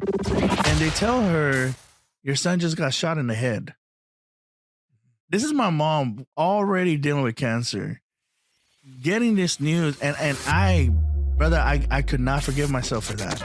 and they tell her, your son just got shot in the head. This is my mom already dealing with cancer, getting this news, and I, brother, I could not forgive myself for that.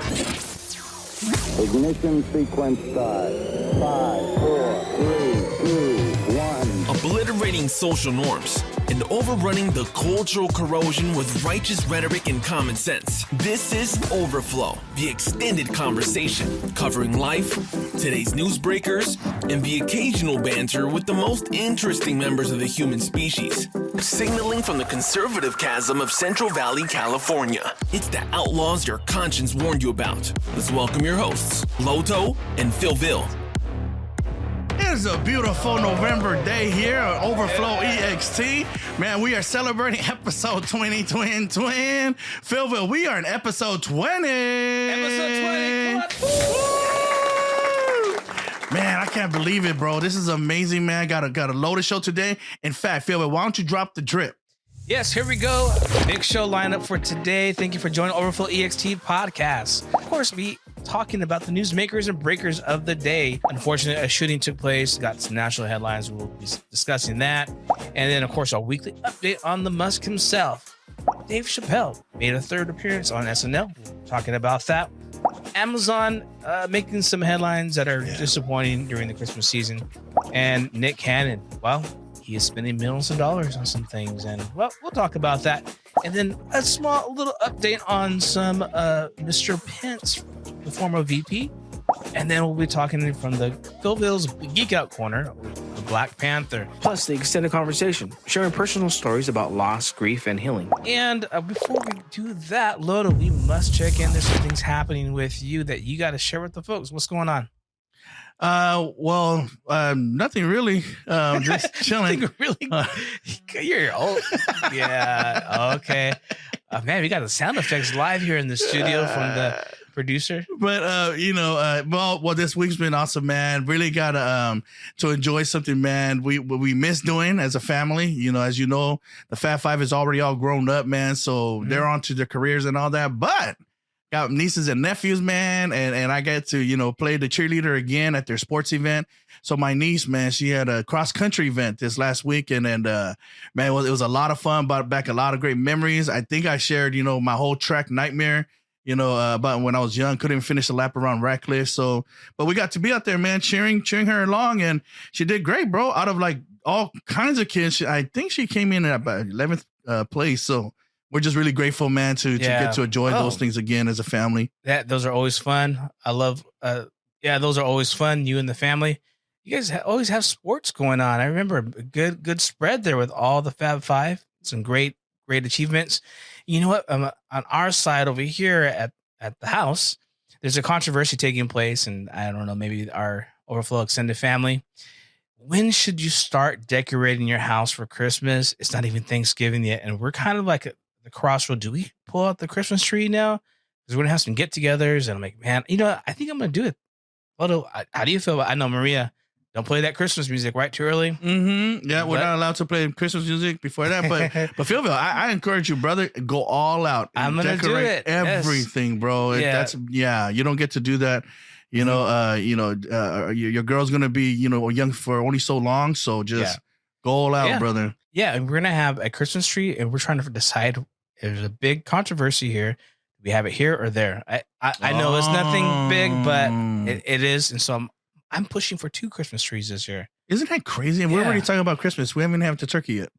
Ignition sequence start. 5, 4, 3, 2, 1. Obliterating social norms and overrunning the cultural corrosion with righteous rhetoric and common sense. This is Overflow, the extended conversation covering life, today's newsbreakers, and the occasional banter with the most interesting members of the human species. Signaling from the conservative chasm of Central Valley, California. It's the outlaws your conscience warned you about. Let's welcome your hosts, Loto and PhillVill. It's a beautiful November day here on Overflow EXT. Man, we are celebrating episode 20, twin. PhillVill, we are in episode 20. Episode 20, come on. Man, I can't believe it, bro. This is amazing, man. Got a Loto show today. In fact, PhillVill, why don't you drop the drip? Yes, here we go. Big show lineup for today. Thank you for joining Overflow EXT podcast. Of course, we talking about the newsmakers and breakers of the day. Unfortunately, a shooting took place. Got some national headlines. We'll be discussing that. And then, of course, a weekly update on the Musk himself. Dave Chappelle made a third appearance on SNL. We're talking about that. Amazon making some headlines that are disappointing during the Christmas season. And Nick Cannon, well, he is spending millions of dollars on some things. And, well, we'll talk about that. And then a small little update on some Mr. Pence, the former VP. And then we'll be talking from the PhillVill's Geek Out Corner, the Black Panther. Plus the extended conversation, sharing personal stories about loss, grief, and healing. And before we do that, Loto, we must check in. There's some things happening with you that you got to share with the folks. What's going on? Nothing really. Just chilling. Nothing really? You're old. Yeah. Okay. Man, we got the sound effects live here in the studio from the producer. But this week's been awesome, man. Really got to enjoy something, man. We miss doing as a family. You know, as you know, the Fat Five is already all grown up, man. So they're on to their careers and all that. But got nieces and nephews, man, and I get to, play the cheerleader again at their sports event. So my niece, man, she had a cross-country event this last weekend, and man, it was a lot of fun, brought back a lot of great memories. I think I shared, my whole track nightmare, about when I was young, couldn't finish the lap around Radcliffe. So, but we got to be out there, man, cheering her along, and she did great, bro. Out of like all kinds of kids, I think she came in at about 11th place. So we're just really grateful, man, to get to enjoy those things again as a family. Those are always fun. I love, those are always fun. You and the family, you guys always have sports going on. I remember a good spread there with all the Fab Five. Some great achievements. You know what? On our side over here at the house, there's a controversy taking place, and I don't know, maybe our Overflow extended family. When should you start decorating your house for Christmas? It's not even Thanksgiving yet, and we're kind of like the crossroad. Do we pull out the Christmas tree now? Because we're gonna have some get-togethers, and I'm like, man, I think I'm gonna do it. Loto, how do you feel? I know Maria, don't play that Christmas music right too early. Mm-hmm. Yeah, we're not allowed to play Christmas music before that. But PhillVill, I encourage you, brother, go all out. I'm gonna do it. Everything, bro. Yeah. You don't get to do that. Your girl's gonna be young for only so long. So just go all out, brother. Yeah, and we're gonna have a Christmas tree, and we're trying to decide. There's a big controversy here. Do we have it here or there? I know it's nothing big, but it is, and so I'm pushing for 2 Christmas trees this year. Isn't that crazy? And we're already talking about Christmas. We haven't had the turkey yet.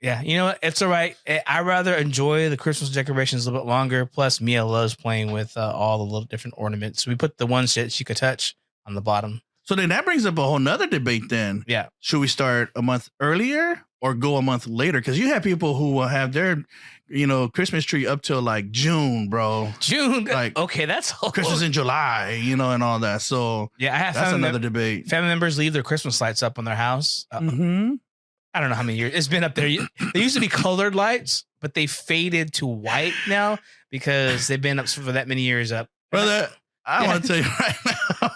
You know what? It's all right. I rather enjoy the Christmas decorations a little bit longer. Plus, Mia loves playing with all the little different ornaments. We put the ones that she could touch on the bottom. So then that brings up a whole nother debate then. Yeah. Should we start a month earlier or go a month later? Because you have people who will have their, Christmas tree up till like June, bro. June? Like, okay, that's all. Christmas in July, and all that. So that's another debate. Family members leave their Christmas lights up on their house. I don't know how many years. It's been up there. They used to be colored lights, but they faded to white now because they've been up for that many years up. Brother, I want to tell you right now.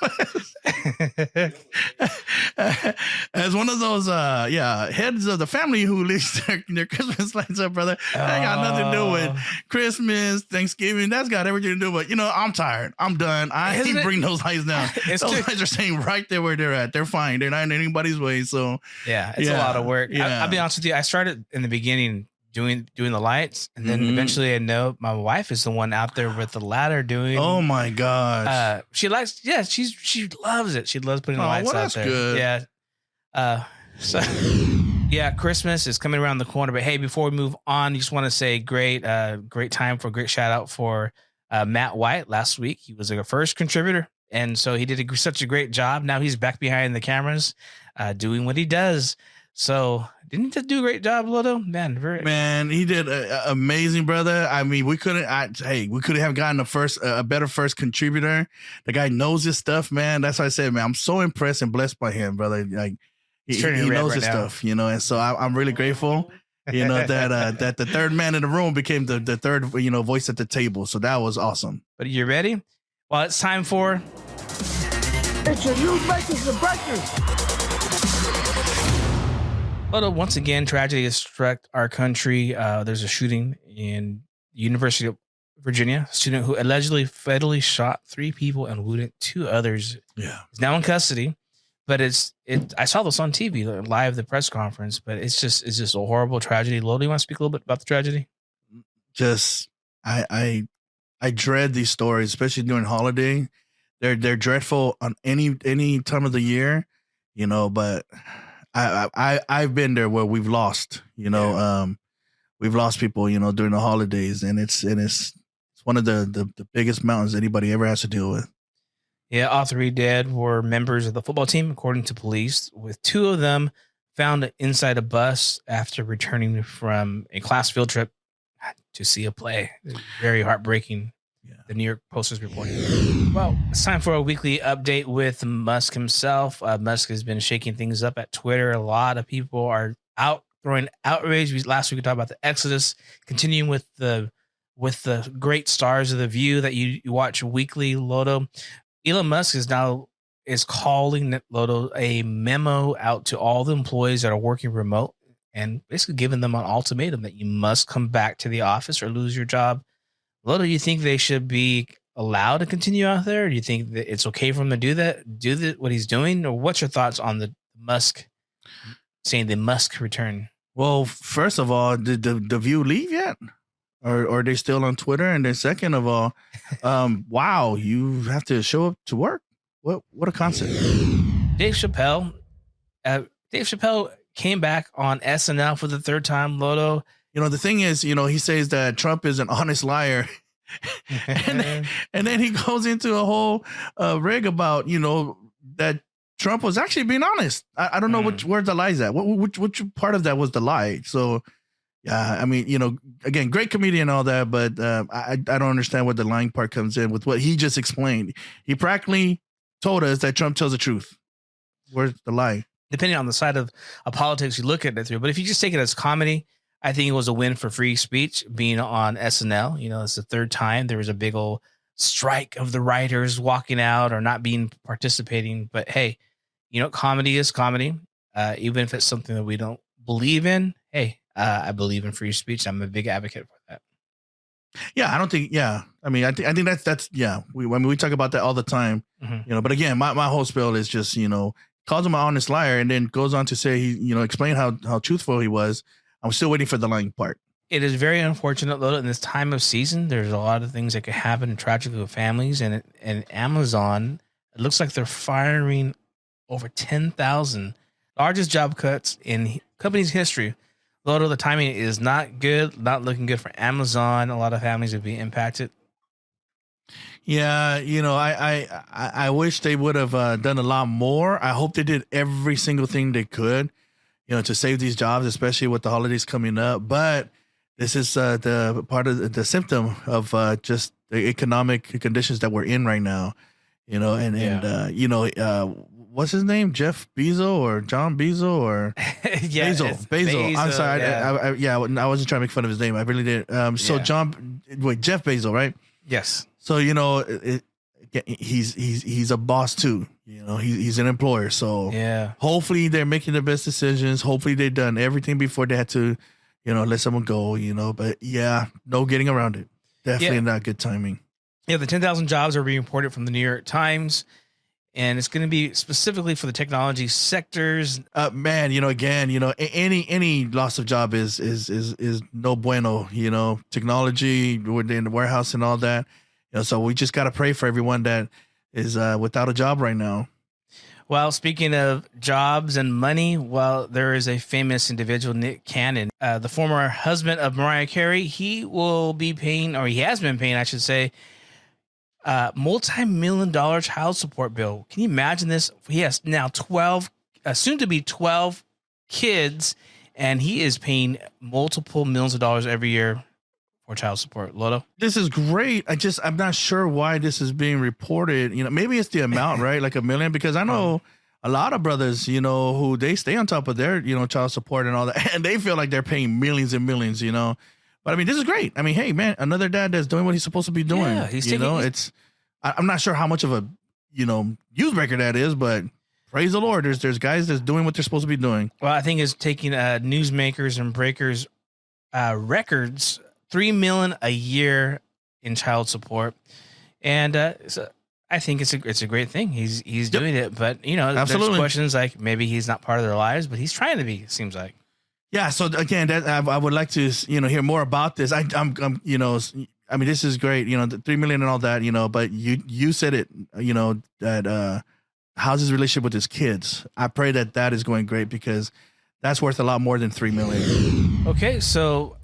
As one of those, heads of the family who leaves their Christmas lights up, brother. That ain't got nothing to do with Christmas, Thanksgiving. That's got everything to do with, I'm tired. I'm done. I ain't bring those lights down. Those lights are staying right there where they're at. They're fine. They're not in anybody's way. So it's a lot of work. Yeah. I'll be honest with you. I started in the beginning doing the lights, and then eventually I know my wife is the one out there with the ladder doing. Oh my gosh. She likes. Yeah, she loves it. She loves putting the lights out there. Good. Yeah. So yeah, Christmas is coming around the corner. But hey, before we move on, I just want to say great time for a great shout out for Matt White last week. He was our first contributor, and so he did such a great job. Now he's back behind the cameras, doing what he does. So didn't he do a great job, Loto? Man, he did amazing, brother. I mean, we couldn't have gotten a better first contributor. The guy knows his stuff, man. That's why I said, man, I'm so impressed and blessed by him, brother. Like he knows his stuff, and so I'm really grateful, that the third man in the room became the third, voice at the table. So that was awesome. But you ready? Well, it's time for It's your news makers and breakers. Loto, once again, tragedy has struck our country. There's a shooting in the University of Virginia. A student who allegedly fatally shot 3 people and wounded 2 others. Yeah, he's now in custody. But I saw this on TV live, the press conference. But it's just a horrible tragedy. Loto, you want to speak a little bit about the tragedy? Just I dread these stories, especially during holiday. They're dreadful on any time of the year, but I've been there where we've lost, we've lost people, during the holidays, and it's one of the biggest mountains anybody ever has to deal with. Yeah, all 3 dead were members of the football team, according to police, with 2 of them found inside a bus after returning from a class field trip to see a play. Very heartbreaking. Yeah. The New York Post is reporting. Well, it's time for a weekly update with Musk himself. Musk has been shaking things up at Twitter. A lot of people are out throwing outrage. Last week we talked about the Exodus, continuing with the great stars of The View that you watch weekly, Loto. Elon Musk is calling Loto a memo out to all the employees that are working remote and basically giving them an ultimatum that you must come back to the office or lose your job. Loto, do you think they should be allowed to continue out there? Or do you think that it's okay for him to do what he's doing? Or what's your thoughts on the Musk saying they must return? Well, first of all, did the View leave yet? Or are they still on Twitter? And then second of all, wow, you have to show up to work. What a concept. Dave Chappelle came back on SNL for the 3rd time, Loto. The thing is, he says that Trump is an honest liar. and then he goes into a whole rig about, that Trump was actually being honest. I don't know where the lie's at. Which part of that was the lie? So, yeah, I mean, again, great comedian and all that, but I don't understand what the lying part comes in with what he just explained. He practically told us that Trump tells the truth. Where's the lie? Depending on the side of politics you look at it through. But if you just take it as comedy, I think it was a win for free speech being on SNL. It's the 3rd time there was a big old strike of the writers walking out or not participating. But hey, comedy is comedy. Even if it's something that we don't believe in. Hey, I believe in free speech. I'm a big advocate for that. Yeah, I don't think. Yeah, I mean, I think that's yeah. We talk about that all the time. Mm-hmm. But again, my whole spiel is just calls him an honest liar and then goes on to say he explain how truthful he was. I'm still waiting for the lying part. It is very unfortunate, though, in this time of season. There's a lot of things that could happen tragically with families, and Amazon. It looks like they're firing over 10,000, largest job cuts in company's history. Loto, the timing is not good, not looking good for Amazon. A lot of families would be impacted. Yeah, I wish they would have done a lot more. I hope they did every single thing they could, to save these jobs, especially with the holidays coming up. But this is the part of the symptom of just the economic conditions that we're in right now. What's his name? Jeff Bezos or John Bezos or yeah, Bezos. I'm sorry. Yeah. I wasn't trying to make fun of his name. I really did. Jeff Bezos, right? Yes. So, he's a boss too. You know, he's an employer. So Yeah. hopefully they're making the best decisions. Hopefully they've done everything before they had to, you know, let someone go, you know, but yeah, no getting around it. Definitely not good timing. Yeah, the 10,000 jobs are being reported from the New York Times, and it's going to be specifically for the technology sectors. Man, you know, again, you know, any loss of job is no bueno. You know, technology, we're in the warehouse and all that. You know, so we just got to pray for everyone that is without a job right now. Well, speaking of jobs and money, well, there is a famous individual, Nick Cannon, the former husband of Mariah Carey. He will be paying, or he has been paying, I should say, multi-million-dollar child support bill. Can you imagine this? He has now 12, soon to be 12 kids, and he is paying multiple millions of dollars every year for child support. Loto? This is great. I'm not sure why this is being reported. You know, maybe it's the amount, right? Like $1 million, because I know a lot of brothers, you know, who they stay on top of their, you know, child support and all that, and they feel like they're paying millions and millions, you know. But I mean, this is great. I mean, hey, man, another dad that's doing what he's supposed to be doing. Yeah, I'm not sure how much of a, you know, news breaker that is, but praise the Lord. There's guys that's doing what they're supposed to be doing. Well, I think it's taking newsmakers and breakers records, $3 million a year in child support, and so I think it's a great thing. He's doing it, but you know, Absolutely. There's questions like maybe he's not part of their lives, but he's trying to be. It seems like. Yeah. So again, that I would like to, you know, hear more about this. I'm you know, I mean, this is great, you know, the 3 million and all that, you know, but you said it, you know, that how's his relationship with his kids? I pray that is going great, because that's worth a lot more than 3 million. Okay, so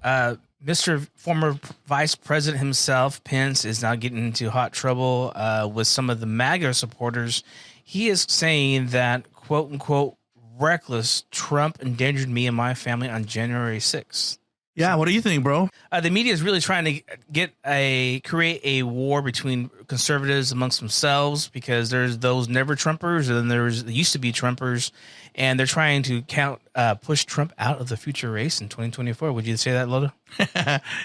Mr. Former Vice President himself, Pence, is now getting into hot trouble with some of the MAGA supporters. He is saying that, quote unquote, reckless Trump endangered me and my family on January 6th. Yeah, what do you think, bro? The media is really trying to create a war between conservatives amongst themselves, because there's those never Trumpers and there used to be Trumpers, and they're trying to push Trump out of the future race in 2024. Would you say that, Loto?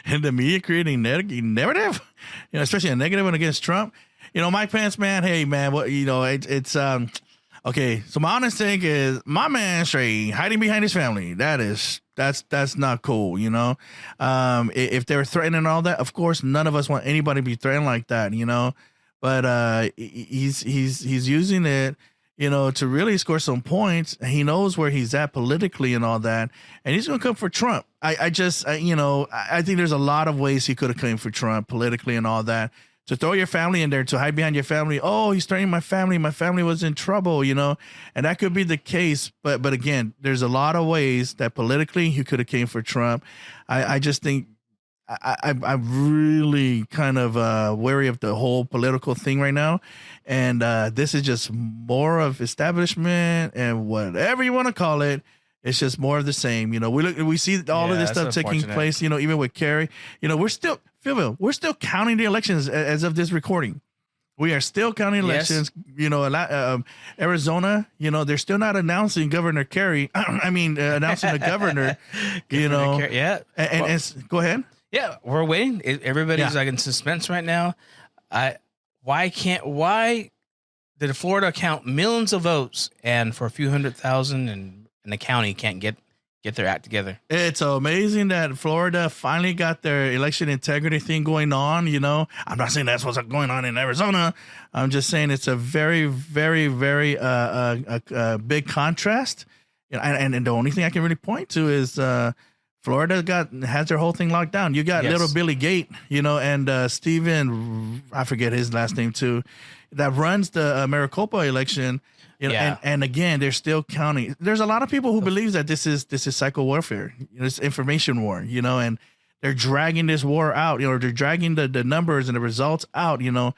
And the media creating narrative, you know, especially a negative one against Trump. You know, Mike Pence, man, hey, man, what, you know, it's okay. So my honest take is, my man straight hiding behind his family. That's not cool, you know. If they were threatening all that, of course, none of us want anybody to be threatened like that, you know. But he's using it, you know, to really score some points. He knows where he's at politically and all that, and he's gonna come for Trump. I think there's a lot of ways he could have come for Trump politically and all that. To throw your family in there, to hide behind your family. Oh, he's threatening my family. My family was in trouble, you know, and that could be the case. But again, there's a lot of ways that politically he could have came for Trump. I just think I'm really kind of wary of the whole political thing right now, and this is just more of establishment and whatever you want to call it. It's just more of the same. You know, we see all of this stuff taking place, you know, even with Kerry. You know, we're still counting the elections as of this recording. We are still counting elections. Yes. You know, Arizona, you know, they're still not announcing Governor Kerry. Announcing the governor, you know. Yeah. And go ahead. Yeah, we're waiting. Everybody's like in suspense right now. Why did Florida count millions of votes, and for a few 100,000 and the county can't get their act together? It's amazing that Florida finally got their election integrity thing going on. You know, I'm not saying that's what's going on in Arizona. I'm just saying it's a very, very, very big contrast. And the only thing I can really point to is Florida has their whole thing locked down. You got little Billy Gate, you know, and Stephen, I forget his last name too, that runs the Maricopa election. You know, and again, they're still counting. There's a lot of people who believe that this is psycho warfare, you know, it's information war, you know, and they're dragging this war out. You know, they're dragging the numbers and the results out. You know,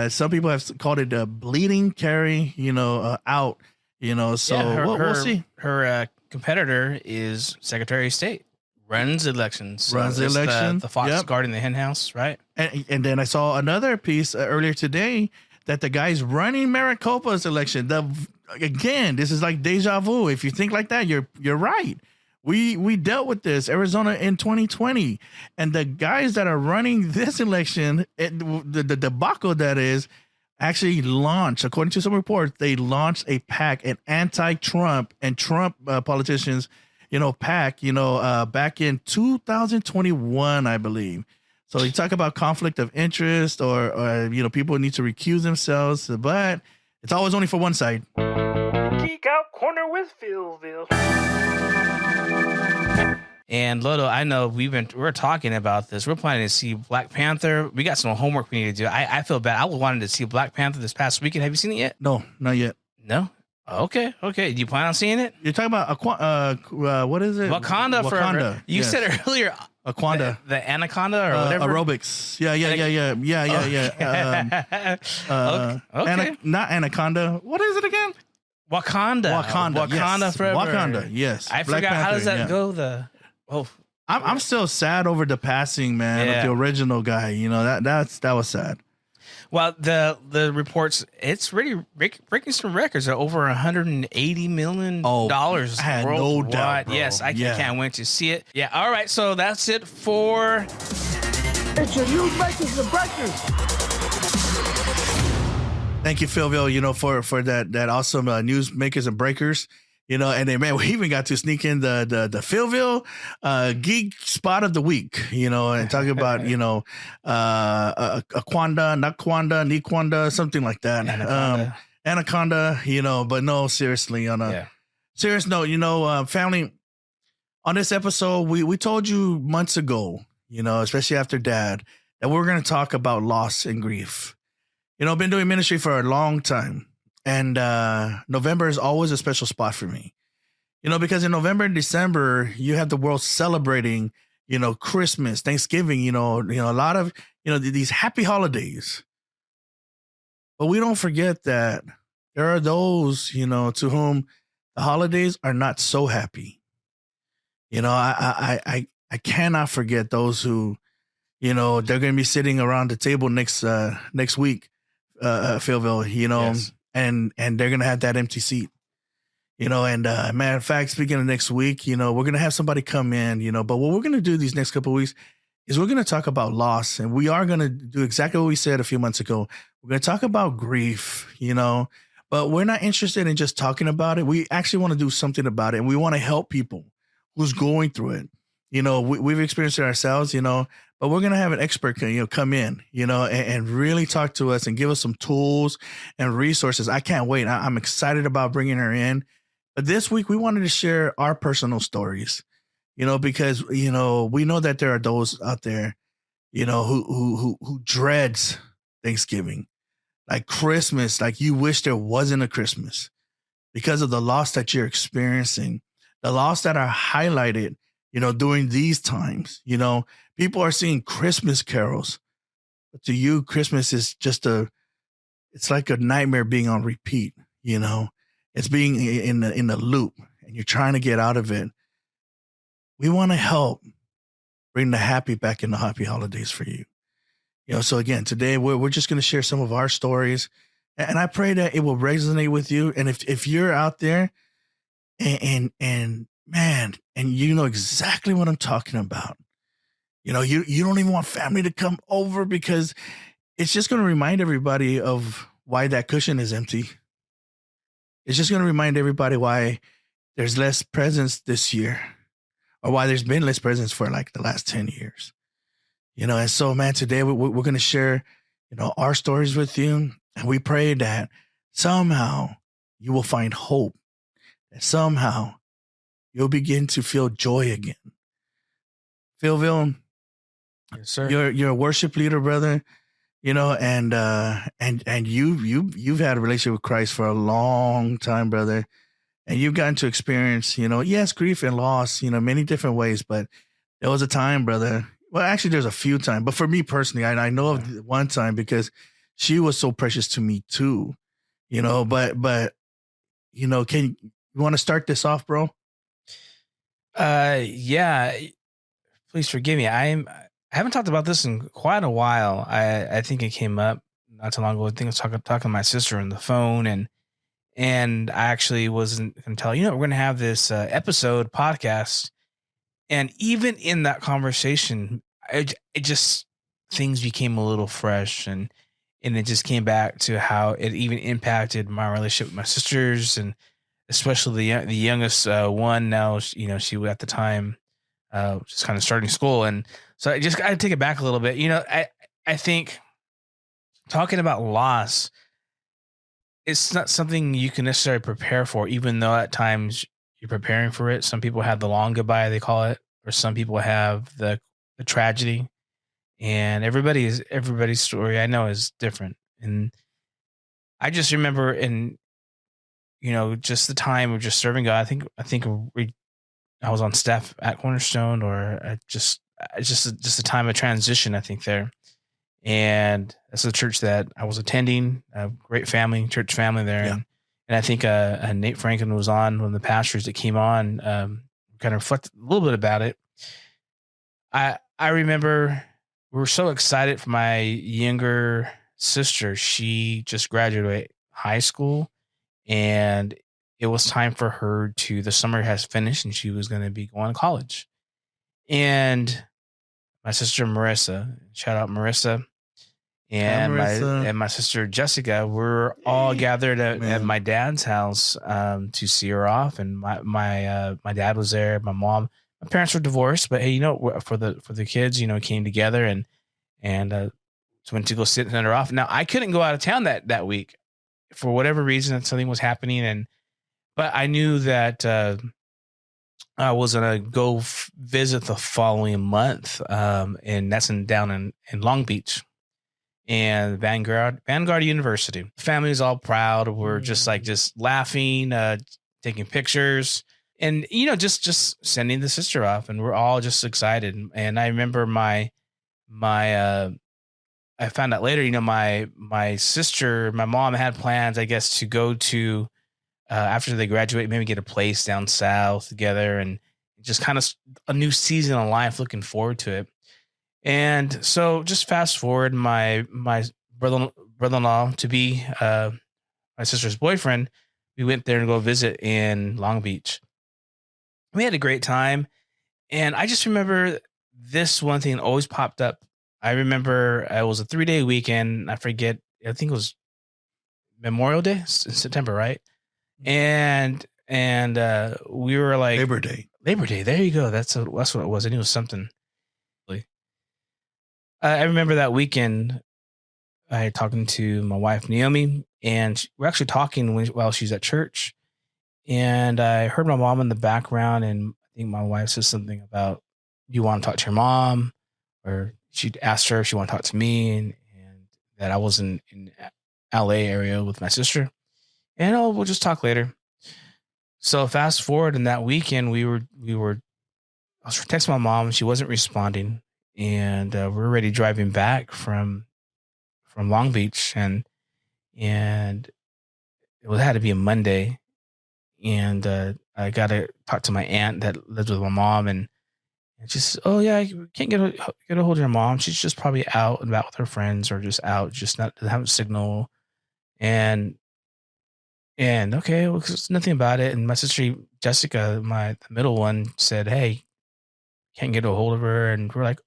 some people have called it bleeding Kerry, you know, out. You know, so we'll see. Her competitor is Secretary of State, runs elections, the fox guarding the hen house, right? And then I saw another piece earlier today that the guy's running Maricopa's election. Again, this is like deja vu. If you think like that, you're right. We dealt with this Arizona in 2020, and the guys that are running this election, the debacle that is, actually launched, according to some reports, they launched a PAC, an anti-Trump and Trump politicians, PAC, back in 2021, I believe. So you talk about conflict of interest or people need to recuse themselves, but it's always only for one side. Geek Out Corner with PhillVill. And Loto, I know we're talking about this. We're planning to see Black Panther. We got some homework we need to do. I feel bad. I wanted to see Black Panther this past weekend. Have you seen it yet? No, not yet. No? Okay. Do you plan on seeing it? You're talking about what is it? Wakanda. Forever. You said earlier. Wakanda. The anaconda or whatever. Aerobics. Yeah. Okay. Not anaconda. What is it again? Wakanda. Yes. Forever. Wakanda. Yes. I Black forgot. Panther, How does that go? I'm still sad over the passing, man, of the original guy. That was sad. Well, the reports, it's really breaking some records at over $180 million. I had no doubt, bro. Yes, I can't wait to see it. Yeah. All right. So that's it for. It's your news makers and breakers. Thank you, PhillVill, for that awesome news makers and breakers. And then, man, we even got to sneak in the PhillVill geek spot of the week, and talk about, Aquanda, Naquanda, Niquanda, something like that. Anaconda, but no, seriously, on a serious note, family, on this episode, we told you months ago, especially after Dad, that we're going to talk about loss and grief. Been doing ministry for a long time. And November is always a special spot for me, because in November and December, you have the world celebrating, Christmas, Thanksgiving, a lot of, these happy holidays. But we don't forget that there are those, to whom the holidays are not so happy. I cannot forget those who, they're going to be sitting around the table next week, PhillVill, Yes. And they're going to have that empty seat, and matter of fact, speaking of next week, we're going to have somebody come in, but what we're going to do these next couple of weeks is we're going to talk about loss, and we are going to do exactly what we said a few months ago. We're going to talk about grief, but we're not interested in just talking about it. We actually want to do something about it, and we want to help people who's going through it. We've experienced it ourselves, but we're going to have an expert, come in, and really talk to us and give us some tools and resources. I can't wait. I'm excited about bringing her in. But this week we wanted to share our personal stories, because, we know that there are those out there, who dreads Thanksgiving, like Christmas, like you wish there wasn't a Christmas because of the loss that you're experiencing, the loss that are highlighted, during these times. People are singing Christmas carols, but to you, Christmas is just it's like a nightmare being on repeat. It's being in the loop, and you're trying to get out of it. We want to help bring the happy back in the happy holidays for you. So again, today we're just going to share some of our stories, and I pray that it will resonate with you. And if you're out there and man, and you know exactly what I'm talking about. You don't even want family to come over because it's just going to remind everybody of why that cushion is empty. It's just going to remind everybody why there's less presents this year, or why there's been less presents for like the last 10 years. And so, man, today we're going to share, our stories with you. And we pray that somehow you will find hope, that somehow you'll begin to feel joy again. PhillVill, yes, sir. You're a worship leader, brother. And you've had a relationship with Christ for a long time, brother. And you've gotten to experience, yes, grief and loss, many different ways. But there was a time, brother. Well, actually, there's a few times. But for me personally, I know of one time because she was so precious to me too. But you want to start this off, bro? Yeah. Please forgive me. I haven't talked about this in quite a while. I think it came up not too long ago. I think I was talking to my sister on the phone, and I actually wasn't going to tell her, we're going to have this episode podcast. And even in that conversation, it just, things became a little fresh, and And it just came back to how it even impacted my relationship with my sisters, and especially the youngest one. Now, she at the time just kind of starting school. And so I just got to take it back a little bit. I think talking about loss, it's not something you can necessarily prepare for, even though at times you're preparing for it. Some people have the long goodbye, they call it, or some people have the tragedy. And everybody's story I know is different. And I just remember just the time of just serving God. I think I was on staff at Cornerstone, or just a time of transition, I think there. And that's the church that I was attending, a great church family there. Yeah. And I think Nate Franklin was on, one of the pastors that came on, kind of reflect a little bit about it. I remember we were so excited for my younger sister. She just graduated high school, and it was time for her the summer has finished and she was going to be going to college. And my sister Marissa, shout out Marissa, and my sister Jessica, we're all gathered at my dad's house to see her off. And my dad was there, my mom, my parents were divorced, but hey, for the kids, came together and went to go send her off. Now I couldn't go out of town that week for whatever reason. Something was happening, but I knew that I was gonna go visit the following month, and that's down in Long Beach, and Vanguard University. Family's all proud. We're just laughing, taking pictures. And, just sending the sister off, and we're all just excited. And I remember I found out later, my sister, my mom had plans, I guess, to go to, after they graduate, maybe get a place down south together, and just kind of a new season of life, looking forward to it. And so just fast forward, my brother-in-law to be, my sister's boyfriend, we went there to go visit in Long Beach. We had a great time. And I just remember this one thing always popped up. I remember it was a 3-day weekend. I think it was Memorial Day in September, right? And we were like Labor Day. There you go. That's what it was. I knew it was something. I remember that weekend, I had talking to my wife, Naomi, and we're actually talking while she's at church. And I heard my mom in the background, and I think my wife said something about, "Do you want to talk to your mom?" Or she asked her if she wanted to talk to me, and that I was in LA area with my sister. And we'll just talk later. So fast forward, in that weekend, I was texting my mom, and she wasn't responding. And we were already driving back from Long Beach, and it had to be a Monday. And I got to talk to my aunt that lives with my mom, and she says, "Oh yeah, I can't get a hold of your mom. She's just probably out and about with her friends, or just out, just not doesn't have a signal." And okay, well, there's nothing about it. And my sister Jessica, the middle one, said, "Hey, can't get a hold of her." And we're like,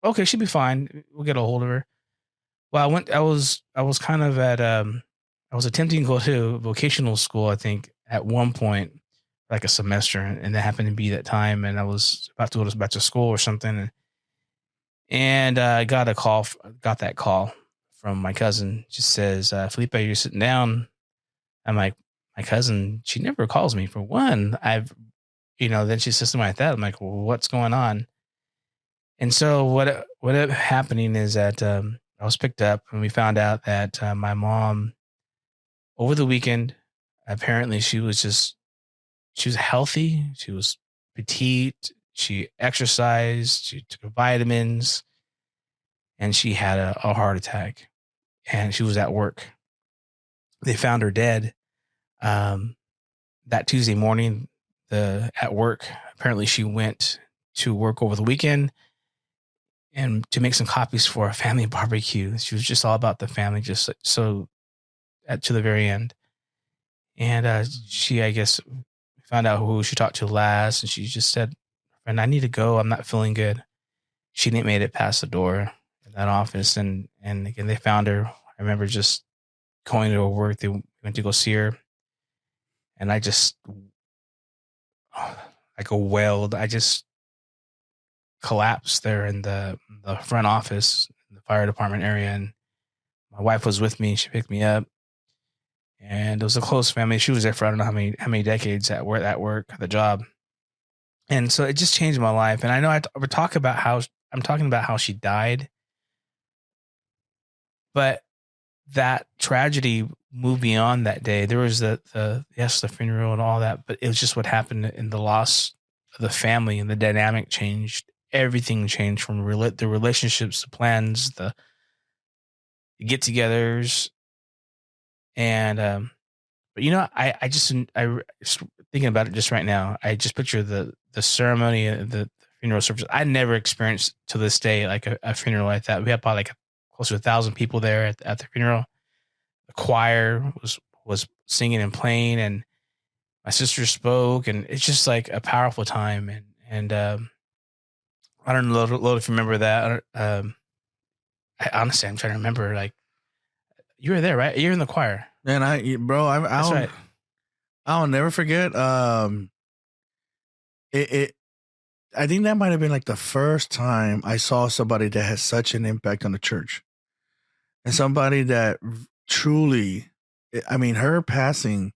"Okay, she'll be fine. We'll get a hold of her." Well, I was kind of at I was attempting to go to vocational school, I think, at one point, like a semester, and that happened to be that time, and I was about to go back to school or something, and I got that call from my cousin. She says, "Felipe, you're sitting down." I'm like, "My cousin, she never calls me, for one." Then she says something like that. I'm like, "Well, what's going on?" And so what ended up happening is that I was picked up, and we found out that my mom, over the weekend, apparently she was healthy. She was petite. She exercised. She took her vitamins, and she had a heart attack, and she was at work. They found her dead that Tuesday morning. At work, apparently she went to work over the weekend and to make some copies for a family barbecue. She was just all about the family, just so to the very end. And she, I guess, found out who she talked to last, and she just said, "Friend, I need to go. I'm not feeling good." She didn't make it past the door in that office, and again, they found her. I I remember just going to work. They went to go see her, and I just like a wailed. I just collapsed there in the front office, in the fire department area, and my wife was with me. She picked me up, and it was a close family. She was there for I don't know how many decades at work, at the job, and so it just changed my life. And I know we're talking about how she died, but that tragedy moved beyond that day. There was the funeral and all that, but it was just what happened in the loss of the family, and the dynamic changed. Everything changed from the relationships, the plans, the get-togethers, and but I just thinking about it just right now. I just picture the ceremony, the funeral service. I never experienced to this day like a funeral like that. We had probably like close to 1,000 people there at the funeral. The choir was singing and playing, and my sister spoke, and it's just like a powerful time. And I don't know, Loto, if you remember that. I honestly, I'm trying to remember. Like, you were there, right? You're in the choir. Man, That's right. I'll never forget. I think that might have been like the first time I saw somebody that has such an impact on the church, and somebody that truly, I mean, her passing,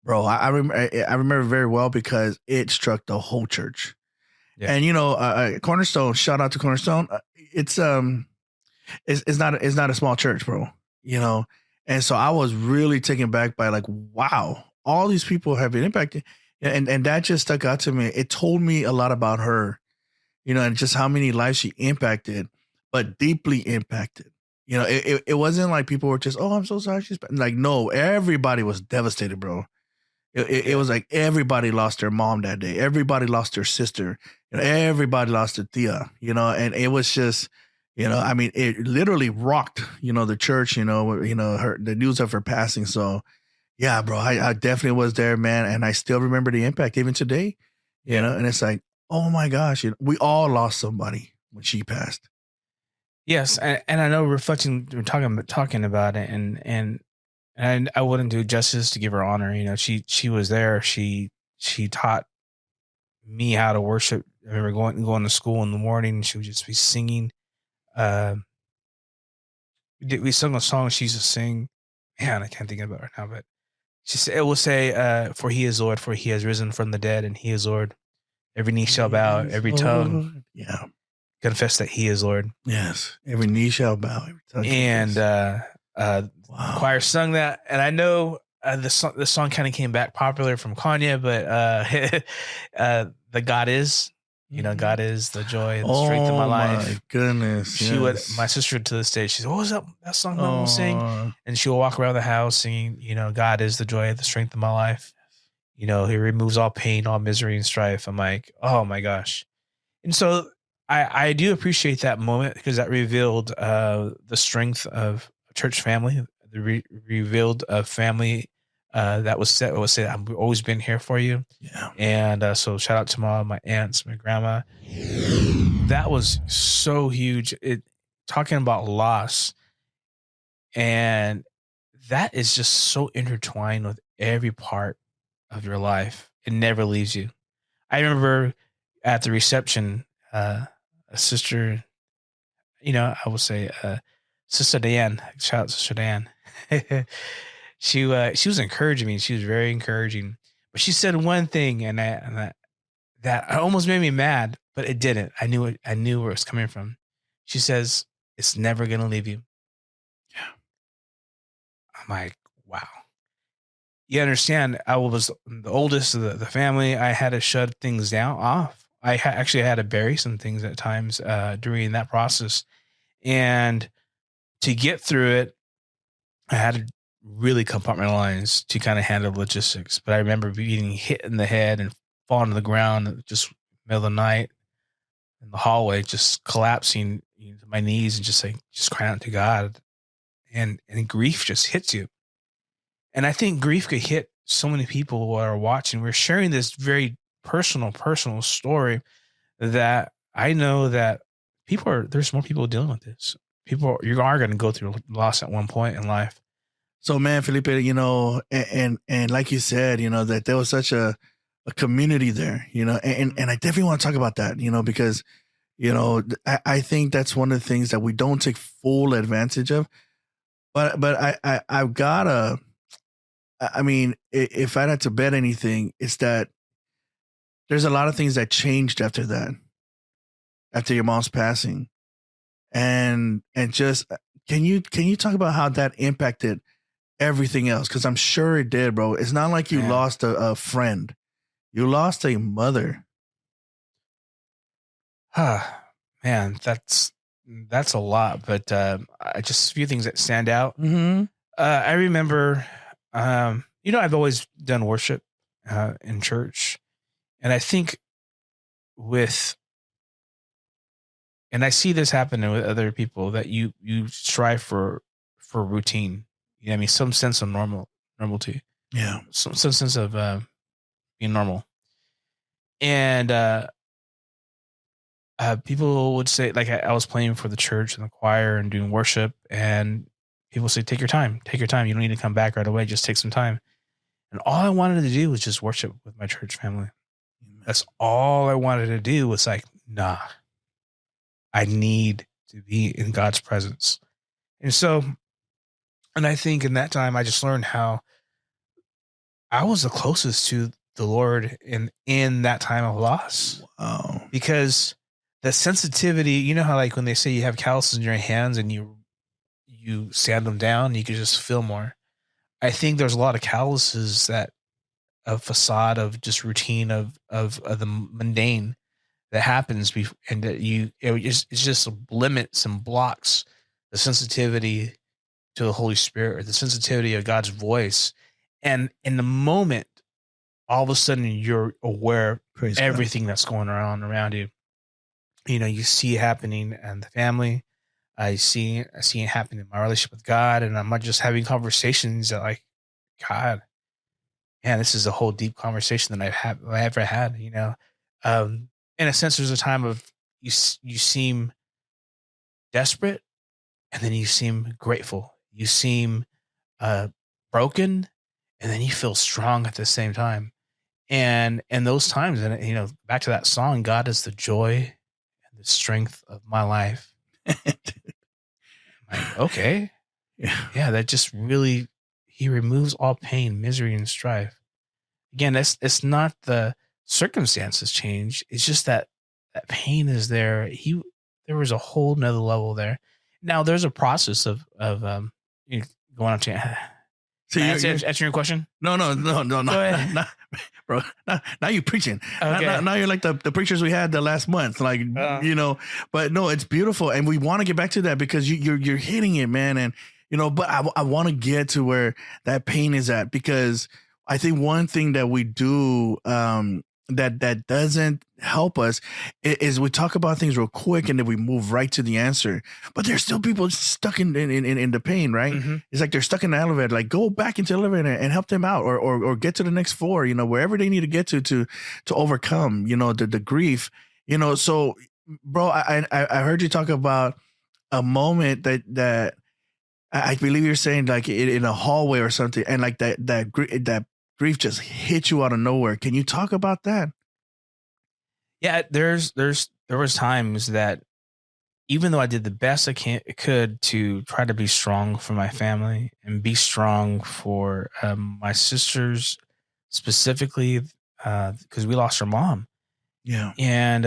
bro. I remember very well because it struck the whole church. Yeah. And Cornerstone. Shout out to Cornerstone. It's not a small church, bro. And so I was really taken back by like, wow, all these people have been impacted. And that just stuck out to me. It told me a lot about her, and just how many lives she impacted, but deeply impacted. It wasn't like people were just, oh, I'm so sorry. She's like, no, everybody was devastated, bro. It was like everybody lost their mom that day. Everybody lost their sister. Everybody lost their tia, and it was just, I mean, it literally rocked, the church, the news of her passing. So, yeah, bro, I definitely was there, man. And I still remember the impact even today, and it's like, oh my gosh, we all lost somebody when she passed. Yes. And I know we're talking about it, and I wouldn't do justice to give her honor. She was there. She taught me how to worship. I remember going to school in the morning, and she would just be singing. We sung a song she used to sing. Man, I can't think of it right now, but it will say, for he is Lord, for he has risen from the dead, and he is Lord. Every knee shall bow, every tongue confess that he is Lord. Yes, every knee shall bow, every tongue and wow. The choir sung that, and I know the song kind of came back popular from Kanye, but the God is, God is the joy and the strength of my life. Oh my goodness! My sister to this day, she said, "What was that song Mom will sing?" And she will walk around the house singing, God is the joy, the strength of my life. He removes all pain, all misery and strife. I'm like, oh my gosh. And so I do appreciate that moment, because that revealed the strength of a church family, revealed a family that was said, I've always been here for you. Yeah. And so shout out to my aunts, my grandma. That was so huge. Talking about loss, and that is just so intertwined with every part of your life. It never leaves you. I remember at the reception, a sister, I will say, Sister Diane, shout out to Sister Diane. She was encouraging me. She was very encouraging, but she said one thing, and that almost made me mad, but it didn't. I knew where it was coming from. She says, "It's never going to leave you." Yeah. I'm like, wow. You understand? I was the oldest of the family. I had to shut things off. I actually had to bury some things at times during that process, and to get through it, I had to really compartmentalize to kind of handle logistics. But I remember being hit in the head and falling to the ground just middle of the night in the hallway, just collapsing to my knees and just crying out to God. And grief just hits you. And I think grief could hit so many people who are watching. We're sharing this very personal story that I know that there's more people dealing with this. you are going to go through loss at one point in life. So, man, Felipe, you know, and like you said, you know, that there was such a community there, you know, and I definitely want to talk about that, you know, because, you know, I think that's one of the things that we don't take full advantage of. But I've gotta, I mean, if I had to bet anything, it's that there's a lot of things that changed after that, after your mom's passing, and just can you talk about how that impacted everything else? Because I'm sure it did, bro. It's not like you Yeah. lost a friend, you lost a mother. Man, that's a lot, but just a few things that stand out. Mm-hmm. I remember, you know, I've always done worship in church, and I think and I see this happening with other people, that you strive for routine. You know what I mean? Some sense of normality, Yeah. some sense of being normal. And people would say, like, I was playing for the church and the choir and doing worship, and people say, take your time. You don't need to come back right away. Just take some time. And all I wanted to do was just worship with my church family. That's all I wanted to do, was like, nah, I need to be in God's presence. And so, and I think in that time, I just learned how I was the closest to the Lord in that time of loss. Wow. Because the sensitivity, you know how, like, when they say you have calluses in your hands and you sand them down, you can just feel more. I think there's a lot of calluses, that a facade of just routine of the mundane that happens, and that it's just limits and blocks the sensitivity to the Holy Spirit, or the sensitivity of God's voice. And in the moment, all of a sudden you're aware of Praise God. everything that's going on around you. You know, you see it happening in the family. I see it happening in my relationship with God, and I'm not just having conversations that, like, God, man, this is a whole deep conversation that I ever had. You know, in a sense, there's a time of you seem desperate, and then you seem grateful. You seem broken, and then you feel strong at the same time. And those times, and, you know, back to that song, God is the joy and the strength of my life. Like, okay, yeah, that just really, he removes all pain, misery, and strife. Again, it's not the circumstances change. It's just that pain is there. There was a whole nother level there. Now there's a process of you know, going on to. So Answering your question? No, Go ahead. not, bro. Now you're preaching. Okay. Now you're like the preachers we had the last month, like, you know. But no, it's beautiful, and we want to get back to that, because you're hitting it, man. And, you know, but I want to get to where that pain is at, because I think one thing that we do that doesn't help us is we talk about things real quick, and then we move right to the answer. But there's still people stuck in the pain, right? Mm-hmm. It's like they're stuck in the elevator. Like, go back into the elevator and help them out, or get to the next floor. You know, wherever they need to get to overcome, you know, the grief. You know, so, bro, I heard you talk about a moment that I believe you're saying, like, in a hallway or something, and like that grief just hit you out of nowhere. Can you talk about that? Yeah, there was times that, even though I did the best I could to try to be strong for my family and be strong for my sisters specifically, because we lost our mom. Yeah. And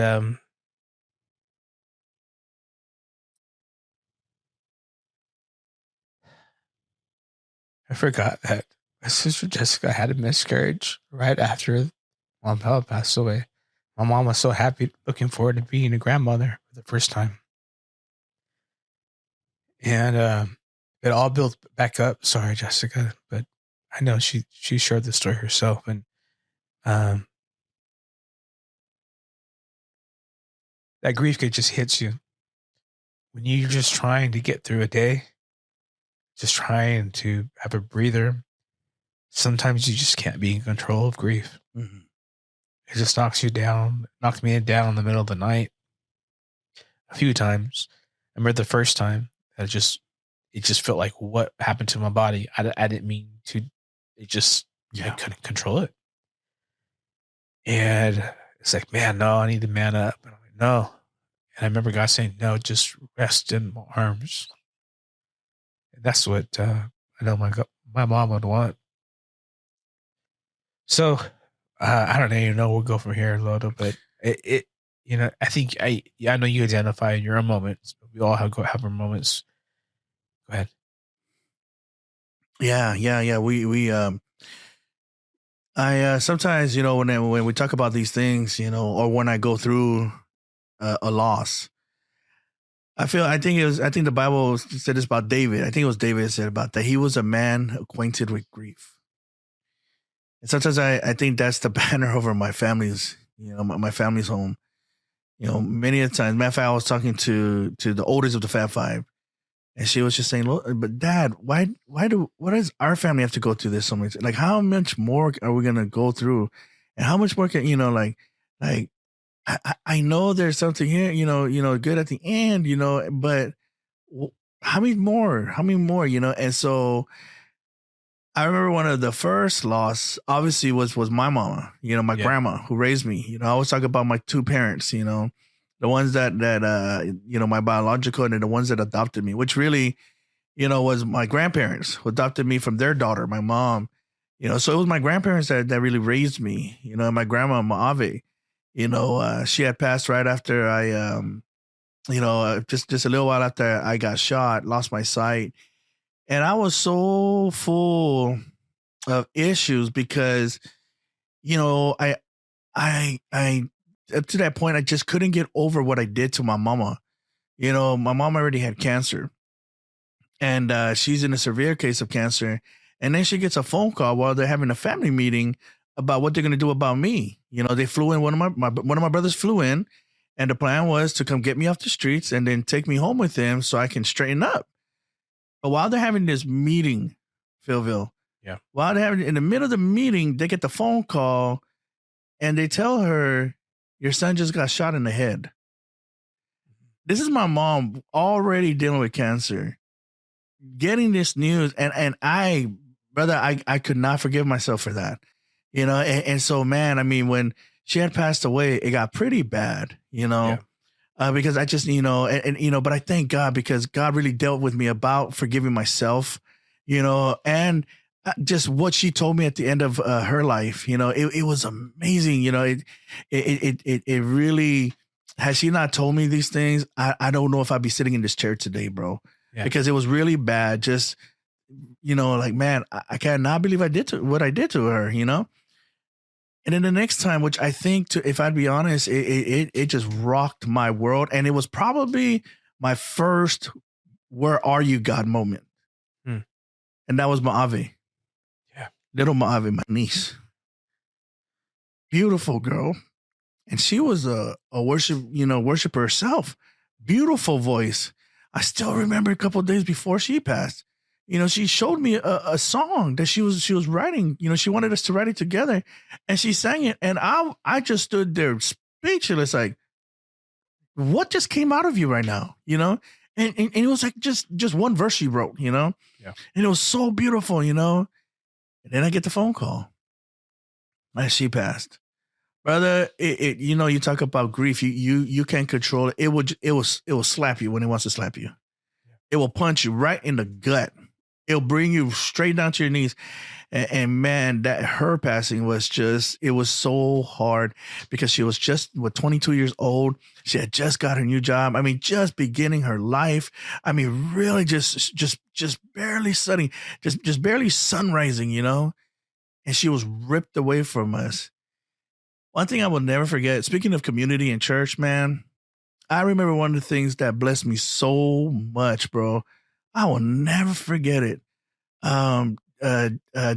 I forgot that my sister Jessica had a miscarriage right after Mom Bella passed away. My mom was so happy, looking forward to being a grandmother for the first time. And it all built back up. Sorry, Jessica, but I know she shared the story herself. And that grief just hits you when you're just trying to get through a day, just trying to have a breather. Sometimes you just can't be in control of grief. Mm-hmm. It just knocks you down. Knocked me down in the middle of the night a few times. I remember the first time It just felt like what happened to my body. I didn't mean to. I couldn't control it. And it's like, man, no, I need to man up. And I'm like, no. And I remember God saying, no, just rest in my arms. And that's what I know my mom would want. So I don't even know where we'll go from here, Loto, but I think I know you identify in your own moments. We all have our moments. Go ahead. Yeah. I sometimes, when we talk about these things, or when I go through a loss, I think the Bible said this about David. I think it was David that said about that he was a man acquainted with grief. And sometimes I think that's the banner over my family's, my family's home. Many a times, matter of fact, I was talking to the oldest of the Fab Five, and she was just saying, "Look, but Dad, why does our family have to go through this so much? Like, how much more are we gonna go through, and how much more can like I know there's something here, good at the end, but how many more, and so." I remember one of the first loss, obviously, was my mama, my grandma who raised me. I always talk about my two parents, the ones that my biological, and then the ones that adopted me, which really, was my grandparents who adopted me from their daughter, my mom. So it was my grandparents that really raised me, and my grandma, Maave, she had passed right after I, just a little while after I got shot, lost my sight. And I was so full of issues because, I up to that point, I just couldn't get over what I did to my mama. My mom already had cancer, and she's in a severe case of cancer. And then she gets a phone call while they're having a family meeting about what they're going to do about me. They flew in, one of my brothers flew in, and the plan was to come get me off the streets and then take me home with them so I can straighten up. But while they're having this meeting, PhillVill, while they're having in the middle of the meeting, they get the phone call and they tell her, your son just got shot in the head. This is my mom already dealing with cancer, getting this news. And I could not forgive myself for that, and so, man, I mean, when she had passed away, it got pretty bad, because I just, but I thank God because God really dealt with me about forgiving myself, and just what she told me at the end of her life, it was amazing. It really, had she not told me these things, I don't know if I'd be sitting in this chair today, bro, because it was really bad. Just, like, man, I cannot believe I did what I did to her, And then the next time, which I think, if I'd be honest, it just rocked my world. And it was probably my first "Where are you, God" moment. And that was Maave. Yeah. Little Maave, my niece. Beautiful girl. And she was a worshiper herself. Beautiful voice. I still remember a couple of days before she passed. She showed me a song that she was writing. She wanted us to write it together, and she sang it. And I just stood there speechless, like, what just came out of you right now? And it was like just one verse she wrote, and it was so beautiful, And then I get the phone call as she passed, brother. You talk about grief. You can't control it. It will slap you when it wants to slap you. It will punch you right in the gut. It'll bring you straight down to your knees. And man, that her passing was it was so hard because she was just 22 years old. She had just got her new job. I mean, just beginning her life. I mean, really just barely sunning, just barely sun rising, and she was ripped away from us. One thing I will never forget, speaking of community and church, man, I remember one of the things that blessed me so much, bro. I will never forget it.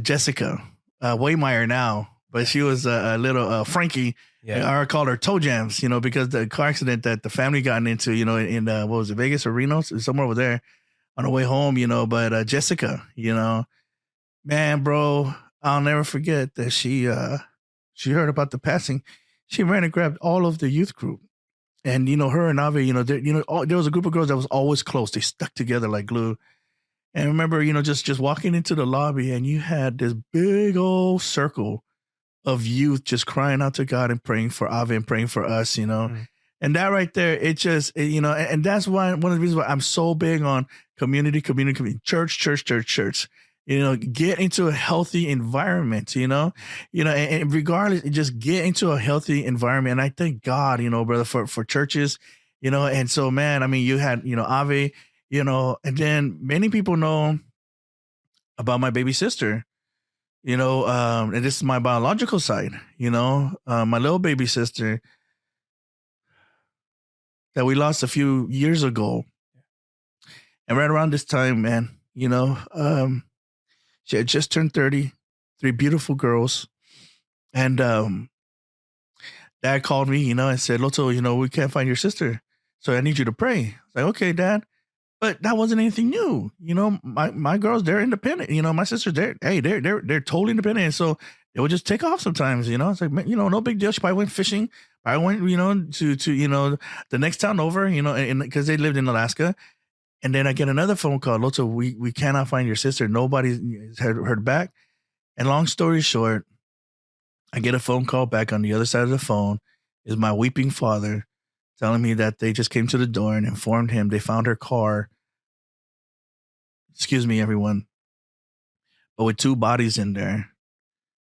Jessica, Waymeyer now, but she was a little Frankie. I called her Toe Jams, because the car accident that the family got into, in what was it, Vegas or Reno, somewhere over there on the way home, But Jessica, man, bro, I'll never forget that she heard about the passing. She ran and grabbed all of the youth group. And her and Ave, there was a group of girls that was always close. They stuck together like glue. And I remember, just walking into the lobby, and you had this big old circle of youth just crying out to God and praying for Ave and praying for us, Mm. And that right there, and that's why one of the reasons why I'm so big on community, church. Get into a healthy environment, and regardless, just get into a healthy environment. And I thank God, brother, for churches, and so, man, I mean, you had, Ave, and then many people know about my baby sister, and this is my biological side, my little baby sister that we lost a few years ago. And right around this time, man, she had just turned 30, 3 beautiful girls. And Dad called me, and said, Loto, we can't find your sister, so I need you to pray. I was like, okay, Dad. But that wasn't anything new. My girls, they're independent. My sisters, they're totally independent. And so they would just take off sometimes, It's like, no big deal. She probably went fishing. I went, to the next town over, and because they lived in Alaska. And then I get another phone call, Loto, we cannot find your sister. Nobody's heard back. And long story short, I get a phone call back. On the other side of the phone is my weeping father telling me that they just came to the door and informed him they found her car. Excuse me, everyone. But with 2 bodies in there.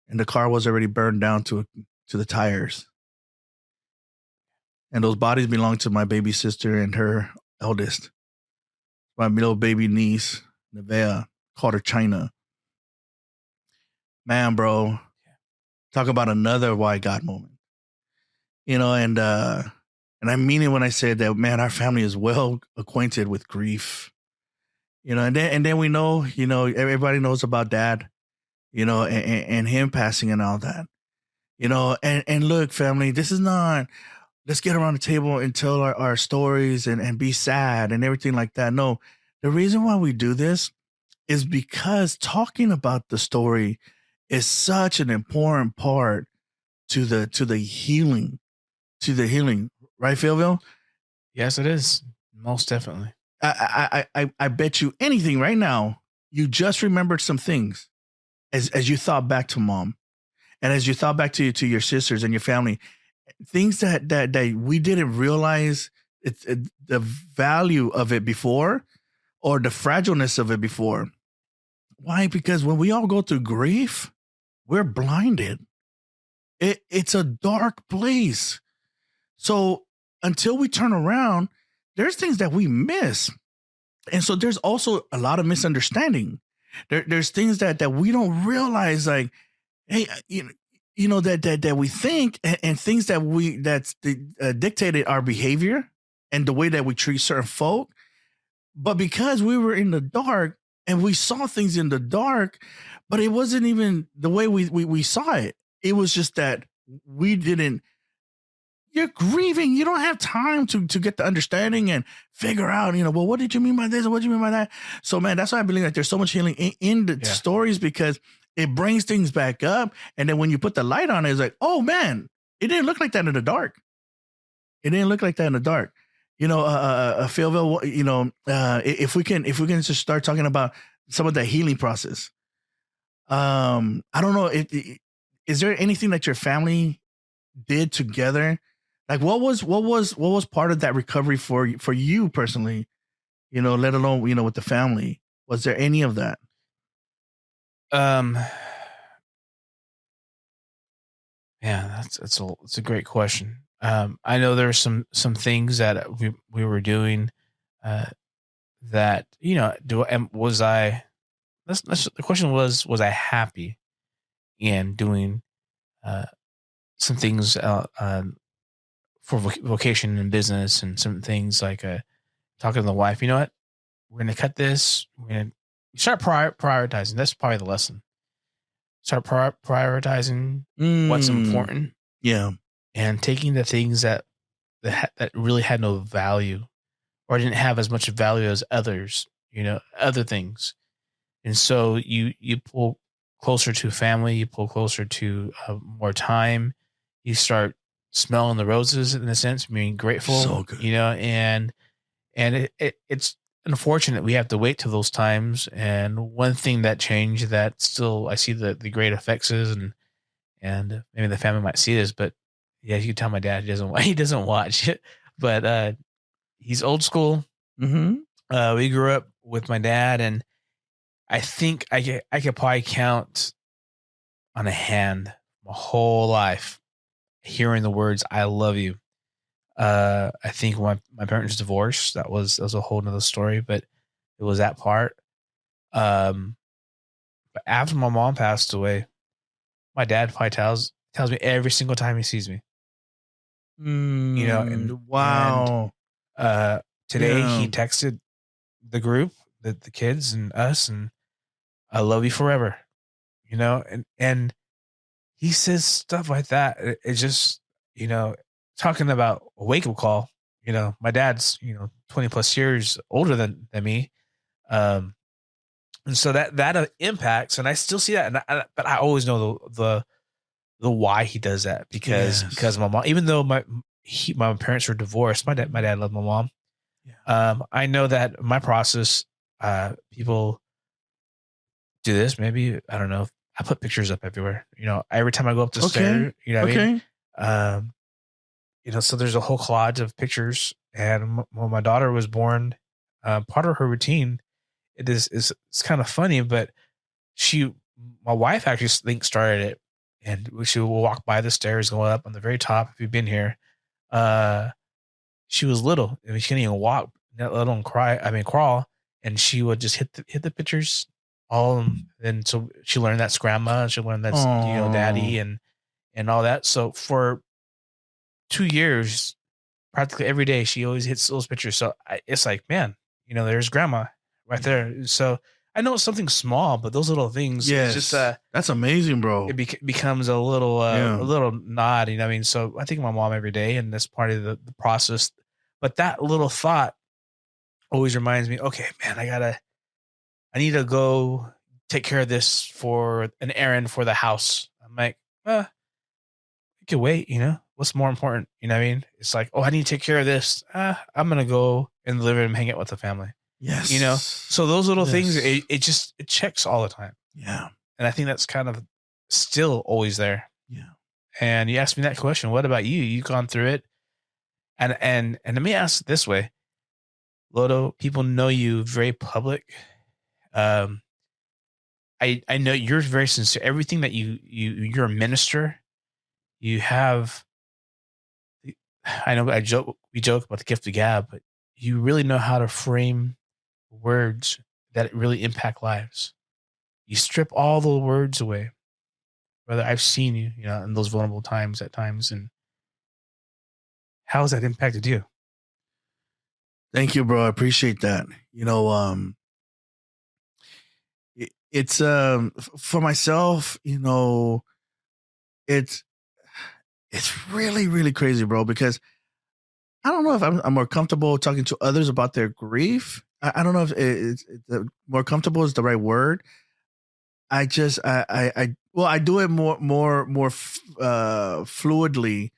And the car was already burned down to the tires. And those bodies belong to my baby sister and her eldest. My little baby niece, Nevea, called her China. Man, bro. Talk about another why God moment. And I mean it when I say that, man, our family is well acquainted with grief. And then we know, everybody knows about Dad, and him passing and all that. And look, family, this is not, let's get around the table and tell our stories and be sad and everything like that. No, the reason why we do this is because talking about the story is such an important part to the healing, right, PhillVill? Yes, it is. Most definitely. I bet you anything right now, you just remembered some things as you thought back to Mom, and as you thought back to your sisters and your family, things that we didn't realize the value of it before, or the fragileness of it before. Why? Because when we all go through grief, we're blinded. It's a dark place. So until we turn around, there's things that we miss. And so there's also a lot of misunderstanding. There's things that we don't realize, like, hey, that we think, and things that's dictated our behavior and the way that we treat certain folk. But because we were in the dark and we saw things in the dark, but it wasn't even the way we saw it. It was just that we didn't. You're grieving. You don't have time to get the understanding and figure out, well, what did you mean by this? Or what did you mean by that? So, man, that's why I believe that there's so much healing in the stories, because it brings things back up. And then when you put the light on it, it's like, oh, man, it didn't look like that in the dark. PhillVill, if we can just start talking about some of the healing process. I don't know. Is there anything that your family did together? Like, what was part of that recovery for you personally, let alone, with the family? Was there any of that? Yeah, it's a great question. I know there are some things that we were doing, that, the question was I happy in doing, some things, for vocation and business, and some things like, talking to the wife, you know what, we're going to cut this. We're going to start prioritizing. That's probably the lesson. Start prioritizing what's important. Yeah. And taking the things that really had no value, or didn't have as much value as others, other things. And so you pull closer to family, you pull closer to more time. You start smelling the roses in a sense, being grateful. So good. And it's unfortunate we have to wait till those times. And one thing that changed that still I see the great effects is, and maybe the family might see this, but yeah, you can tell my dad he doesn't watch it, but he's old school. Mm-hmm. We grew up with my dad, and I think I could probably count on a hand my whole life hearing the words "I love you." I think when my parents divorced, that was a whole nother story, but it was that part. But after my mom passed away, my dad probably tells me every single time he sees me. And wow. today he Yeah. texted the group, the kids and us, and I love you forever. And he says stuff like that. It's just, talking about a wake up call. My dad's 20 plus years older than me, and so that impacts, and I still see that, but I always know the why he does that because my mom, even though my parents were divorced, my dad loved my mom. Yeah. I know that my process, people do this. Maybe, I don't know. I put pictures up everywhere. Every time I go up the stairs, what I mean? So there's a whole collage of pictures. And when my daughter was born, part of her routine, it's kind of funny, but my wife actually started it, and she will walk by the stairs going up on the very top. If you've been here, she was little. I mean, she couldn't even walk, let alone crawl. And she would just hit the pictures, all of them. And so she learned that's grandma. She learned that's daddy and all that. So for 2 years, practically every day, she always hits those pictures. So it's like, man, there's grandma right there. So I know it's something small, but those little things, Yes. it's just that's amazing, bro. it becomes a little nod. I mean, so I think of my mom every day, and that's part of the process. But that little thought always reminds me, okay, man, I need to go take care of this for an errand for the house. I'm like, you can wait, what's more important? You know what I mean? It's like, oh, I need to take care of this. I'm going to go in the living room and hang out with the family. Yes. So those little things, it checks all the time. Yeah. And I think that's kind of still always there. Yeah. And you asked me that question. What about you? You've gone through it. And let me ask it this way. Loto, people know you very public. I know you're very sincere. Everything that you're a minister. You have, I know we joke about the gift of gab, but you really know how to frame words that really impact lives. You strip all the words away. Brother, I've seen you, in those vulnerable times at times. And how has that impacted you? Thank you, bro. I appreciate that. It's for myself, it's really, really crazy, bro, because I don't know if I'm more comfortable talking to others about their grief. I don't know if it's more comfortable is the right word. I just, I do it more fluidly,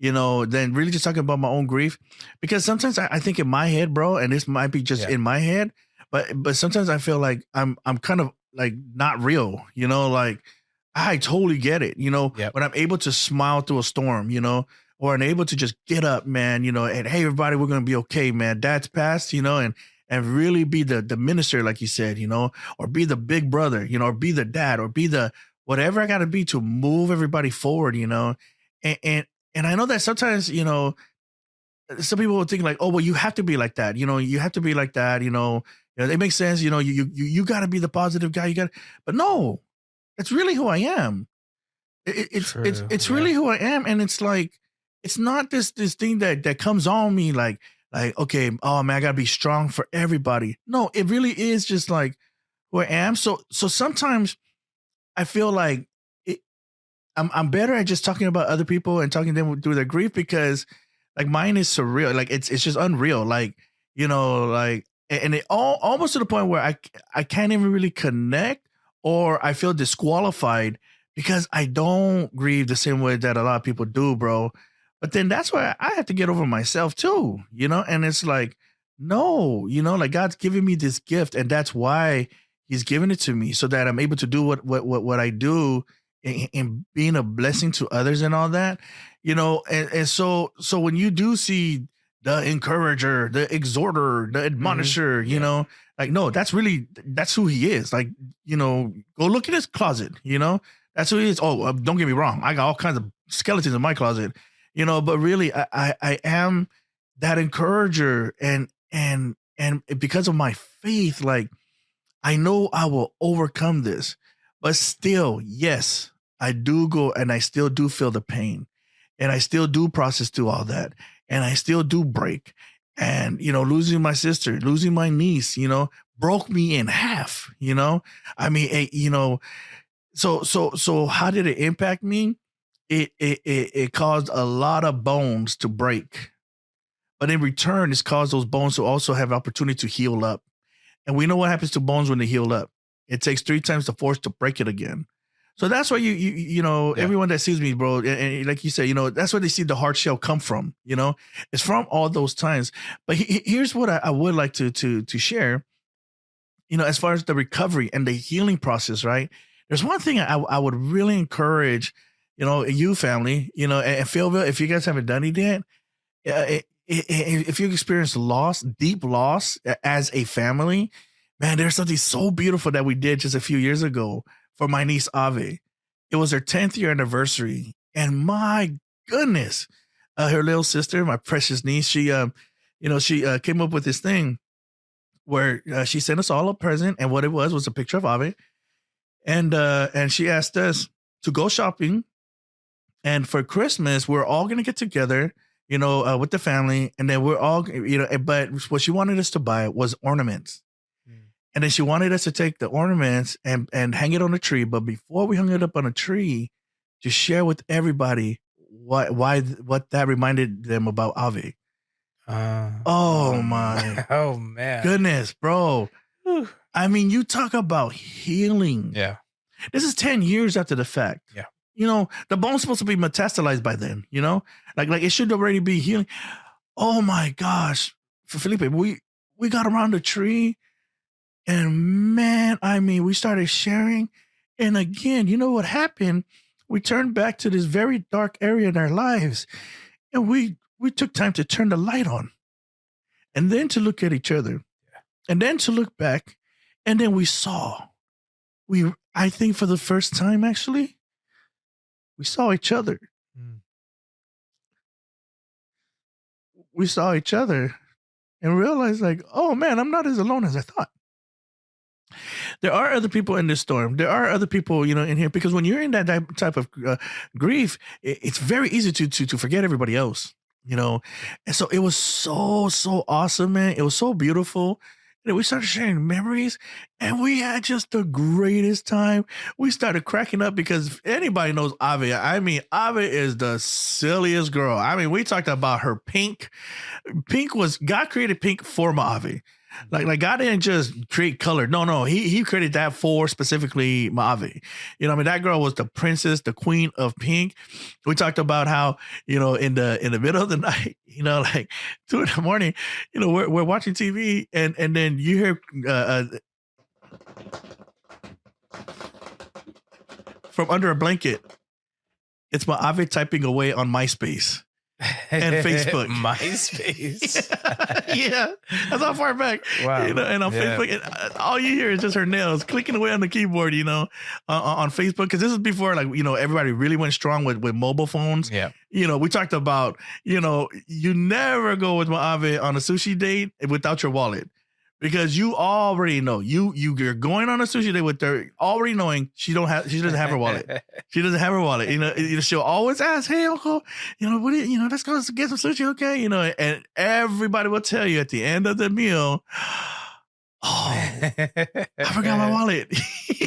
than really just talking about my own grief, because sometimes I think in my head, bro, and this might be just in my head, but sometimes I feel like I'm kind of like not real, like I totally get it, when I'm able to smile through a storm, or I'm able to just get up, man, and hey, everybody, we're going to be okay, man. Dad's passed, and really be the minister, like you said, or be the big brother, or be the dad, or be the whatever I got to be to move everybody forward, and I know that sometimes, some people will think like, oh, well, you have to be like that, you have to be like that, it makes sense, you got to be the positive guy, but no, it's really who I am. It's really who I am, and it's like, it's not this thing that comes on me like, okay, oh man, I gotta be strong for everybody. No, it really is just like who I am. So sometimes I feel like I'm better at just talking about other people and talking to them through their grief, because like mine is surreal. Like it's just unreal. Like, and it almost to the point where I can't even really connect, or I feel disqualified because I don't grieve the same way that a lot of people do, bro. But then that's why I have to get over myself too, and it's like, no, like God's giving me this gift, and that's why he's giving it to me so that I'm able to do what I do and being a blessing to others and all that, and so when you do see the encourager, the exhorter, the admonisher, like, no, that's who he is. Like, go look in his closet, that's who he is. Oh, don't get me wrong. I got all kinds of skeletons in my closet, but really I am that encourager, and because of my faith, like, I know I will overcome this, but still, yes, I do go and I still do feel the pain, and I still do process through all that, and I still do break. And, losing my sister, losing my niece, broke me in half, I mean, so how did it impact me? It caused a lot of bones to break, but in return, it's caused those bones to also have opportunity to heal up. And we know what happens to bones when they heal up. It takes 3 times the force to break it again. So that's why everyone that sees me, bro, and like you said, that's where they see the hard shell come from. It's from all those times. But here's what I would like to share. As far as the recovery and the healing process, right? There's one thing I would really encourage, you family, and PhillVill, if you guys haven't done it yet, if you experience loss, deep loss as a family, man, there's something so beautiful that we did just a few years ago for my niece Ave. It was her 10th year anniversary, and my goodness, her little sister, my precious niece, she came up with this thing where she sent us all a present, and what it was a picture of Ave, and she asked us to go shopping, and for Christmas we're all gonna get together, with the family, and then we're all, but what she wanted us to buy was ornaments. And then she wanted us to take the ornaments and hang it on a tree. But before we hung it up on a tree, to share with everybody what that reminded them about Ave. Oh my! Oh man! Goodness, bro. I mean, you talk about healing. Yeah. This is 10 years after the fact. Yeah. The bone's supposed to be metastasized by then. Like it should already be healing. Oh my gosh, for Felipe, we got around the tree. And man, I mean, we started sharing. And again, you know what happened? We turned back to this very dark area in our lives. And we took time to turn the light on. And then to look at each other. And then to look back. And then we saw. I think for the first time, actually, we saw each other. We saw each other and realized, like, oh man, I'm not as alone as I thought. There are other people in this storm. There are other people, in here, because when you're in that type of grief, it's very easy to forget everybody else, And so it was so awesome, man. It was so beautiful. And we started sharing memories, and we had just the greatest time. We started cracking up because if anybody knows Ave, I mean, Ave is the silliest girl. I mean, we talked about her pink. God created pink for Mojave. Like God didn't just create color. No, he created that for specifically Mojave. That girl was the princess, the queen of pink. We talked about how, in the middle of the night, like 2 a.m, we're watching TV and then you hear from under a blanket, it's Mojave typing away on MySpace. And Facebook. MySpace. Yeah. That's how far back. Wow. And on Facebook, all you hear is just her nails clicking away on the keyboard, on Facebook. Because this is before, everybody really went strong with mobile phones. Yeah. We talked about, you never go with Mojave on a sushi date without your wallet. Because you already know you're going on a sushi date with her, already knowing she doesn't have her wallet. She doesn't have her wallet. She'll always ask, "Hey, uncle, let's go get some sushi, okay?" And everybody will tell you at the end of the meal, "Oh, I forgot my wallet."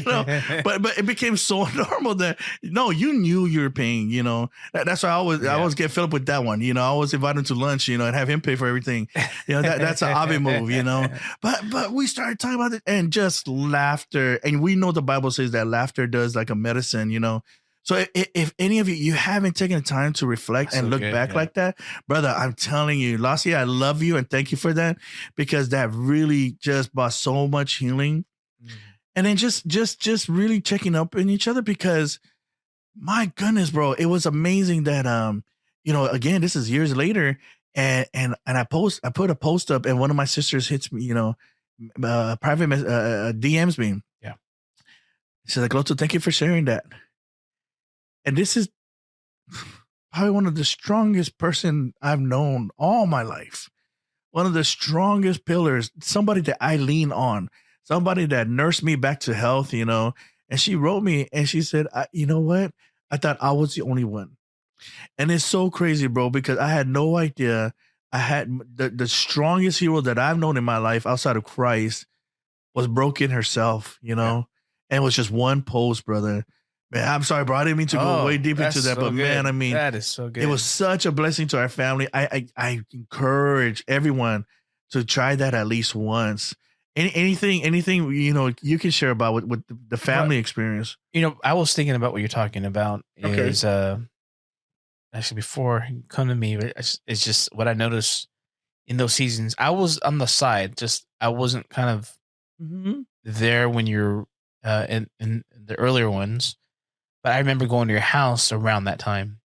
But it became so normal that you knew you were paying. That's why I always get Philip with that one. I always invite him to lunch, and have him pay for everything. That's an Ave move. But we started talking about it and just laughter, and we know the Bible says that laughter does like a medicine. So if any of you haven't taken the time to reflect That's and so look good, back yeah. like that, brother, I'm telling you, Lassie, I love you and thank you for that, because that really just brought so much healing. And then just really checking up in each other, because my goodness, bro, it was amazing that again, this is years later, and I put a post up, and one of my sisters hits me, private DMs me. Yeah. She's like, Loto, thank you for sharing that. And this is probably one of the strongest person I've known all my life. One of the strongest pillars, somebody that I lean on, somebody that nursed me back to health, And she wrote me and she said, you know what? I thought I was the only one. And it's so crazy, bro, because I had no idea. I had the strongest hero that I've known in my life outside of Christ was broken herself, And it was just one post, brother. Man, I'm sorry, bro. I didn't mean to go way deep into that, but man, I mean, that is so good. it was such a blessing to our family. I encourage everyone to try that at least once. Anything you can share about with the family experience. I was thinking about what you're talking about. Okay. Is actually before you come to me, it's just what I noticed in those seasons. I was on the side, just I wasn't kind of there when you're in the earlier ones. But I remember going to your house around that time.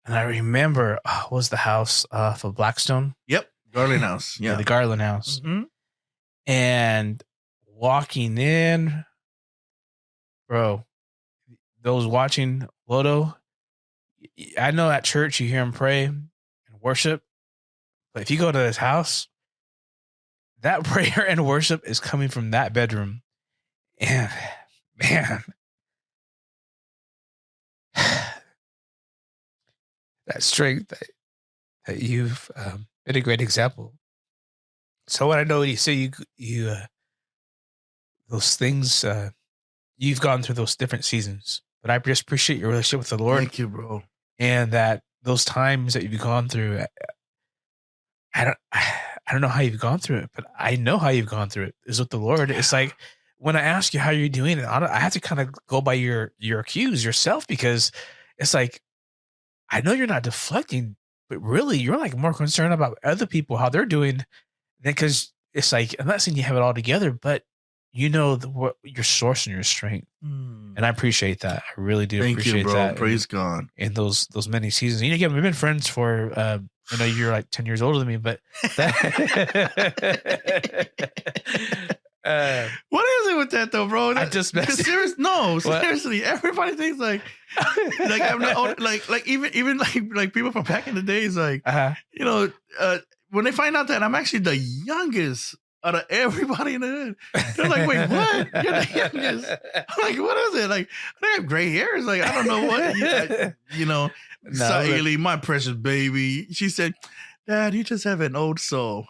And I remember, what was the house for Blackstone? Yep. Garland House. Yeah, the Garland House. Mhm. And walking in, bro, those watching Loto, I know at church you hear him pray and worship. But if you go to his house, that prayer and worship is coming from that bedroom. And man, that strength that you've been a great example. So what I know when you say you those things, you've gone through those different seasons, but I just appreciate your relationship with the Lord. Thank you, bro. And that those times that you've gone through, I don't know how you've gone through it, but I know how you've gone through it is with the Lord. It's like when I ask you how you're doing it, I have to kind of go by your cues yourself, because it's like, I know you're not deflecting, but really you're like more concerned about other people, how they're doing, because it's like, I'm not saying you have it all together, but what your source and your strength. And I appreciate that. I really do. Thank appreciate you, bro. that. Praise God. In those many seasons. Again, we've been friends for, you're like 10 years older than me, but that, what is it with that though, bro? I just seriously, everybody thinks like I'm not, like even like people from back in the days, like when they find out that I'm actually the youngest out of everybody in the hood, they're like, wait, what? You're the youngest. I'm like, what is it? Like, I have gray hair. It's like, I don't know what. Saeli, my precious baby, she said, Dad, you just have an old soul.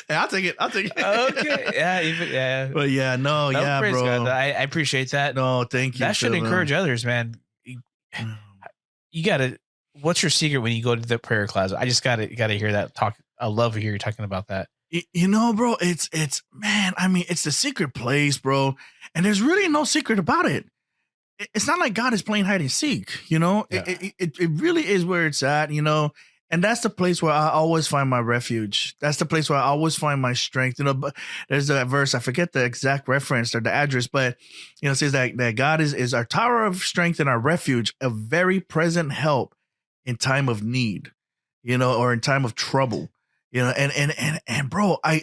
Yeah, I'll take it. Okay. Yeah. But yeah, no, praise bro. God. I appreciate that. No, thank you. That should Phil. encourage others, man. You gotta. What's your secret when you go to the prayer class? I just gotta hear that talk. I love to hear you talking about that. Bro, it's man. I mean, it's the secret place, bro. And there's really no secret about it. It's not like God is playing hide and seek. Yeah. It really is where it's at. And that's the place where I always find my refuge. That's the place where I always find my strength. But there's that verse, I forget the exact reference or the address, but it says that God is our tower of strength and our refuge, a very present help in time of need, or in time of trouble, and bro, and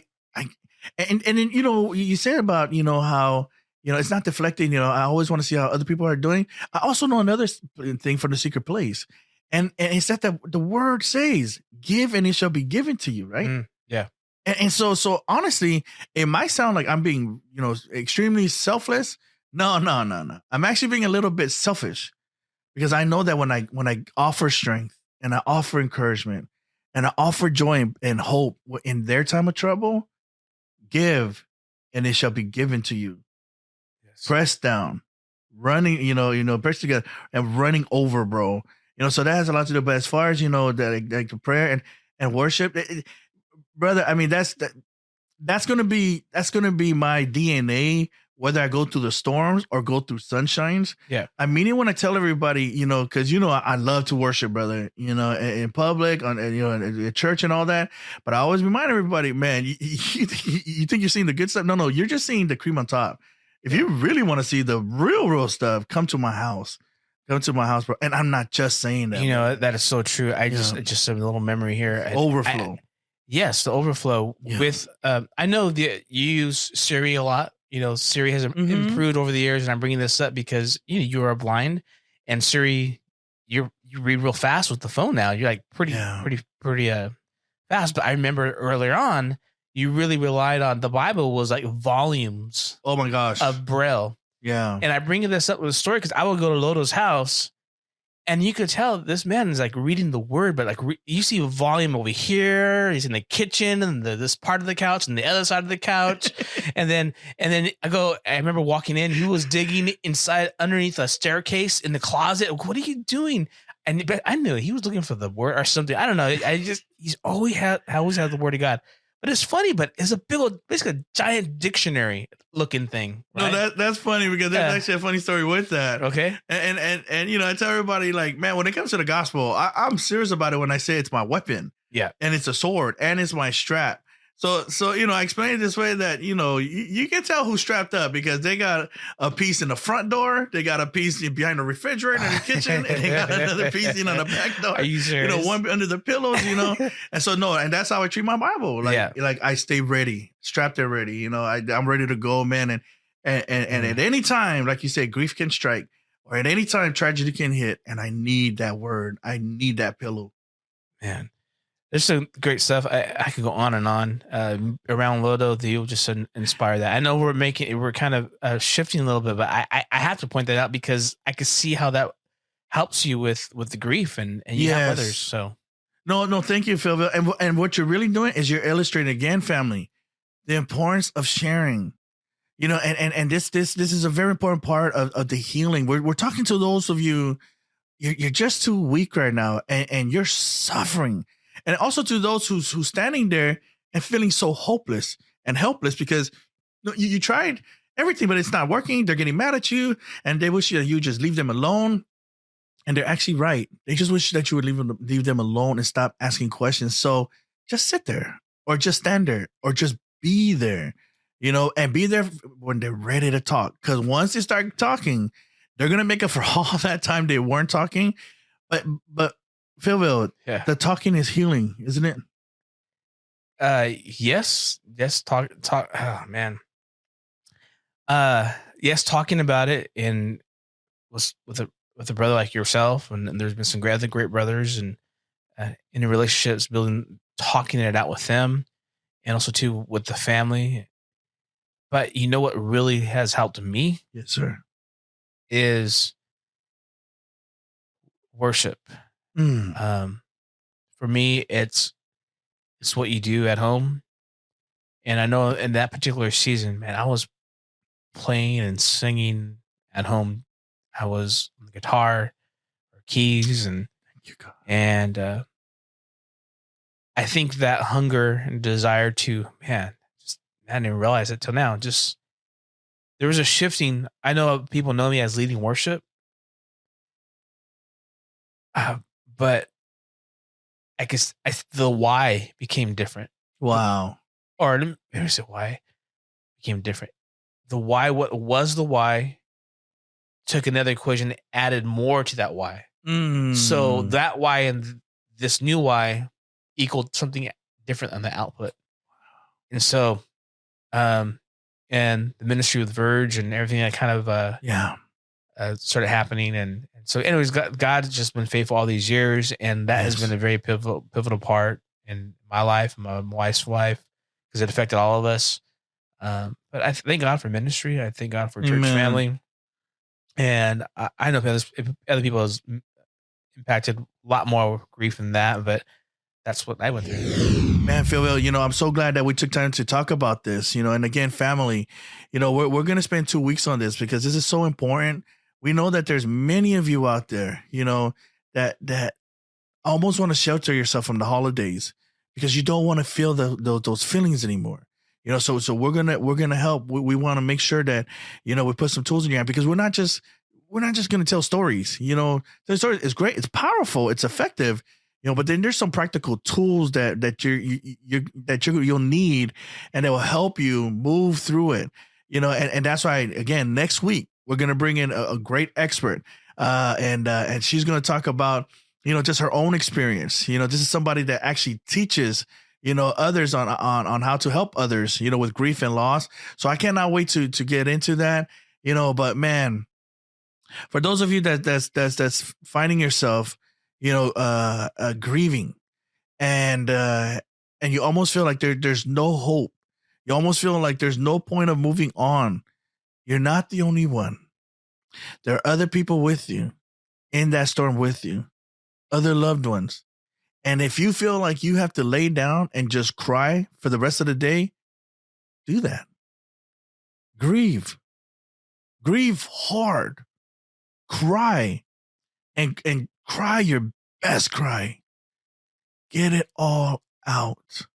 then you said about how it's not deflecting. I always want to see how other people are doing. I also know another thing from the secret place. And it's that the word says, give and it shall be given to you, right? Yeah. And so honestly, it might sound like I'm being, extremely selfless. No. I'm actually being a little bit selfish, because I know that when I offer strength and I offer encouragement and I offer joy and hope in their time of trouble, give and it shall be given to you. Yes. Pressed down, running, pressed together and running over, bro. So that has a lot to do. But as far as the prayer and worship, brother, I mean that's gonna be my DNA whether I go through the storms or go through sunshines. Yeah. I mean it when I tell everybody, because I love to worship, brother. In public, in church and all that. But I always remind everybody, man, you think you're seeing the good stuff? No, you're just seeing the cream on top. If you really want to see the real stuff, come to my house. Come to my house, bro. And I'm not just saying that. That is so true. Just a little memory here. Overflow. Yes, the Overflow with I know that you use Siri a lot. Siri has improved over the years, and I'm bringing this up because you are blind, and Siri, you read real fast with the phone now. You're like pretty fast. But I remember earlier on, you really relied on the Bible was like volumes. Oh my gosh, of Braille. Yeah, and I bring this up with a story because I would go to Loto's house. And you could tell this man is like reading the word, but like you see a volume over here. He's in the kitchen and this part of the couch and the other side of the couch. and then I remember walking in, he was digging inside underneath a staircase in the closet. What are you doing? But I knew he was looking for the word or something. I don't know. He's always had the word of God. But it's funny, but it's a big old, basically a giant dictionary looking thing. Right? No, that's funny because there's actually a funny story with that. Okay. And I tell everybody, like, man, when it comes to the gospel, I'm serious about it when I say it's my weapon. Yeah. And it's a sword and it's my strap. So I explain it this way that, you can tell who's strapped up because they got a piece in the front door. They got a piece behind the refrigerator in the kitchen. And they got another piece, on the back door. Are you serious? One under the pillows, And so, and that's how I treat my Bible. Like I stay ready, strapped and ready. I'm ready to go, man. And at any time, like you said, grief can strike. Or at any time, tragedy can hit. And I need that word. I need that pillow. Man. There's some great stuff. I could go on and on around Loto. You'll just inspire that. I know we're kind of shifting a little bit, but I have to point that out because I could see how that helps you with the grief and you have others. So no, thank you, PhillVill. And what you're really doing is you're illustrating again, family, the importance of sharing. And this is a very important part of the healing. We're talking to those of you. You're just too weak right now, and you're suffering. And also to those who's standing there and feeling so hopeless and helpless because you tried everything, but it's not working. They're getting mad at you and they wish that you just leave them alone. And they're actually right. They just wish that you would leave them alone and stop asking questions. So just sit there or just stand there or just be there, and be there when they're ready to talk. Because once they start talking, they're going to make up for all that time they weren't talking. But PhillVill, the talking is healing, isn't it? Yes. Talk. Oh man. Yes, talking about it with a brother like yourself, and there's been some great brothers and in the relationships, talking it out with them, and also too with the family. But what really has helped me? Yes, sir. Is worship. For me, it's what you do at home. And I know in that particular season, man, I was playing and singing at home. I was on the guitar or keys and I think that hunger and desire to, I didn't even realize it till now. Just there was a shifting. I know people know me as leading worship. But I guess the why became different. Wow. Or let me say why became different. The why, what was the why, took another equation, added more to that why. So that why and this new why equaled something different on the output. And so, and the ministry with Verge and everything that kind of started happening. And so anyways, God has just been faithful all these years. And that has been a very pivotal part in my life, and my wife's life, because it affected all of us. But I thank God for ministry. I thank God for church family. And I know other people has impacted a lot more grief than that, but that's what I went through. Man, PhillVill, I'm so glad that we took time to talk about this, and again, family, we're going to spend 2 weeks on this because this is so important. We know that there's many of you out there, that almost want to shelter yourself from the holidays because you don't want to feel those feelings anymore. So we're gonna help. We want to make sure that we put some tools in your hand, because we're not just gonna tell stories. The story is great, it's powerful, it's effective. But then there's some practical tools that you'll need, and it will help you move through it. And that's why, again, next week we're gonna bring in a great expert, and she's gonna talk about just her own experience. This is somebody that actually teaches others on how to help others, with grief and loss. So I cannot wait to get into that, but man, for those of you that's finding yourself, grieving, and you almost feel like there's no hope. You almost feel like there's no point of moving on. You're not the only one. There are other people with you in that storm with you, other loved ones. And if you feel like you have to lay down and just cry for the rest of the day, do that. Grieve hard, cry, and cry your best cry. Get it all out.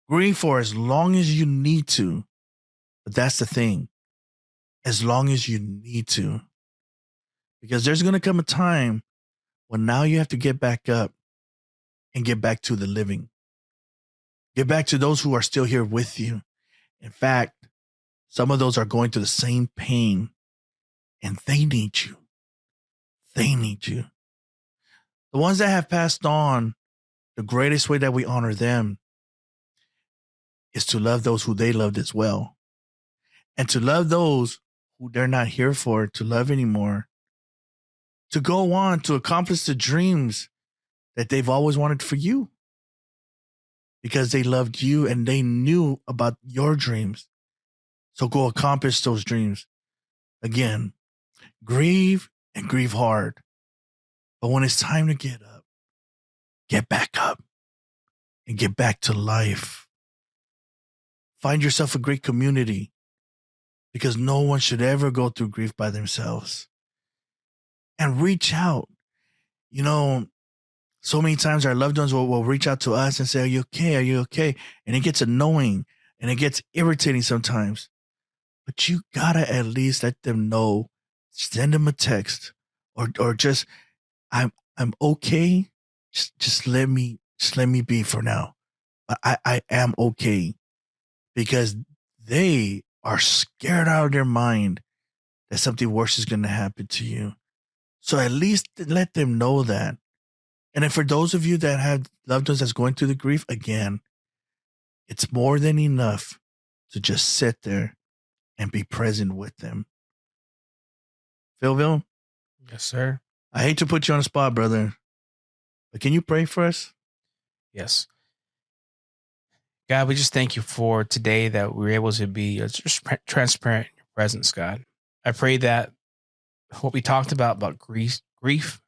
Grieve for as long as you need to. But that's the thing. As long as you need to. Because there's going to come a time when now you have to get back up and get back to the living. Get back to those who are still here with you. In fact, some of those are going through the same pain, and they need you. They need you. The ones that have passed on, the greatest way that we honor them is to love those who they loved as well. And to love those who they're not here for to love anymore. To go on to accomplish the dreams that they've always wanted for you, because they loved you and they knew about your dreams. So go accomplish those dreams. Again, grieve and grieve hard. But when it's time to get back up and get back to life. Find yourself a great community, because no one should ever go through grief by themselves. And reach out. So many times our loved ones will reach out to us and say, "Are you okay? Are you okay?" And it gets annoying and it gets irritating sometimes. But you gotta at least let them know. Send them a text, or just, I'm okay. Just let me be for now. I am okay, because they are scared out of their mind that something worse is going to happen to you. So at least let them know that. And then for those of you that have loved ones that's going through the grief, again, it's more than enough to just sit there and be present with them. PhillVill? Yes, sir. I hate to put you on the spot, brother, but can you pray for us? Yes. God, we just thank you for today, that we were able to be just transparent in your presence, God. I pray that what we talked about grief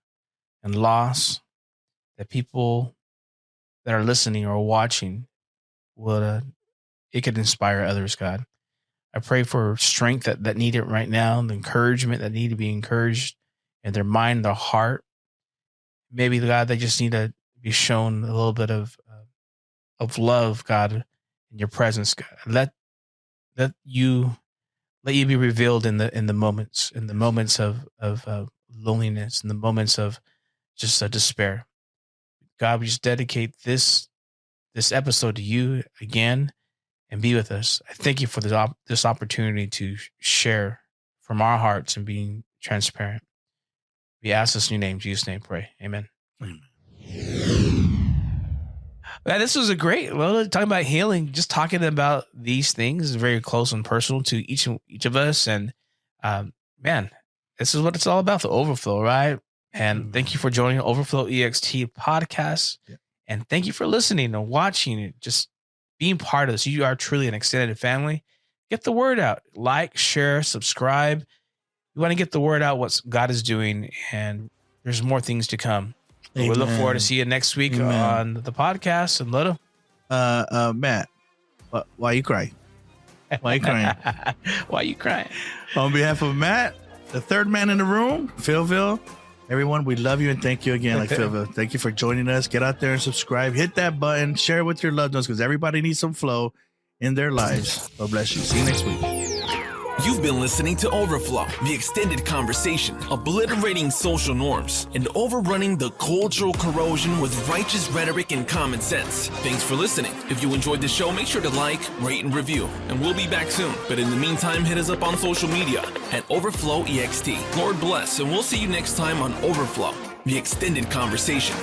and loss, that people that are listening or watching it could inspire others, God. I pray for strength that need it right now, the encouragement that need to be encouraged in their mind, their heart. Maybe, God, they just need to be shown a little bit of love, God, in your presence, God. Let you be revealed in the moments of loneliness, in the moments of just despair. God, we just dedicate this episode to you again, and be with us. I thank you for this opportunity to share from our hearts and being transparent. We ask this in your name, Jesus' name, pray. Amen. Amen. Man, this was talking about healing, just talking about these things is very close and personal to each of us. And man, this is what it's all about, the overflow, right? And thank you for joining Overflow EXT podcast. Yeah. And thank you for listening and watching it, just being part of this. You are truly an extended family. Get the word out. Like, share, subscribe. We want to get the word out what God is doing, and there's more things to come. We look forward to see you next week on the podcast. And Loto, Matt, why you crying? Why you crying? Why you crying? On behalf of Matt, the third man in the room, PhillVill, everyone, we love you and thank you again. Like PhillVill, thank you for joining us. Get out there and subscribe. Hit that button. Share it with your loved ones, because everybody needs some flow in their lives. God bless you. See you next week. You've been listening to Overflow, the extended conversation, obliterating social norms and overrunning the cultural corrosion with righteous rhetoric and common sense. Thanks for listening. If you enjoyed the show, make sure to like, rate, and review. And we'll be back soon. But in the meantime, hit us up on social media at Overflow EXT. Lord bless, and we'll see you next time on Overflow, the extended conversation.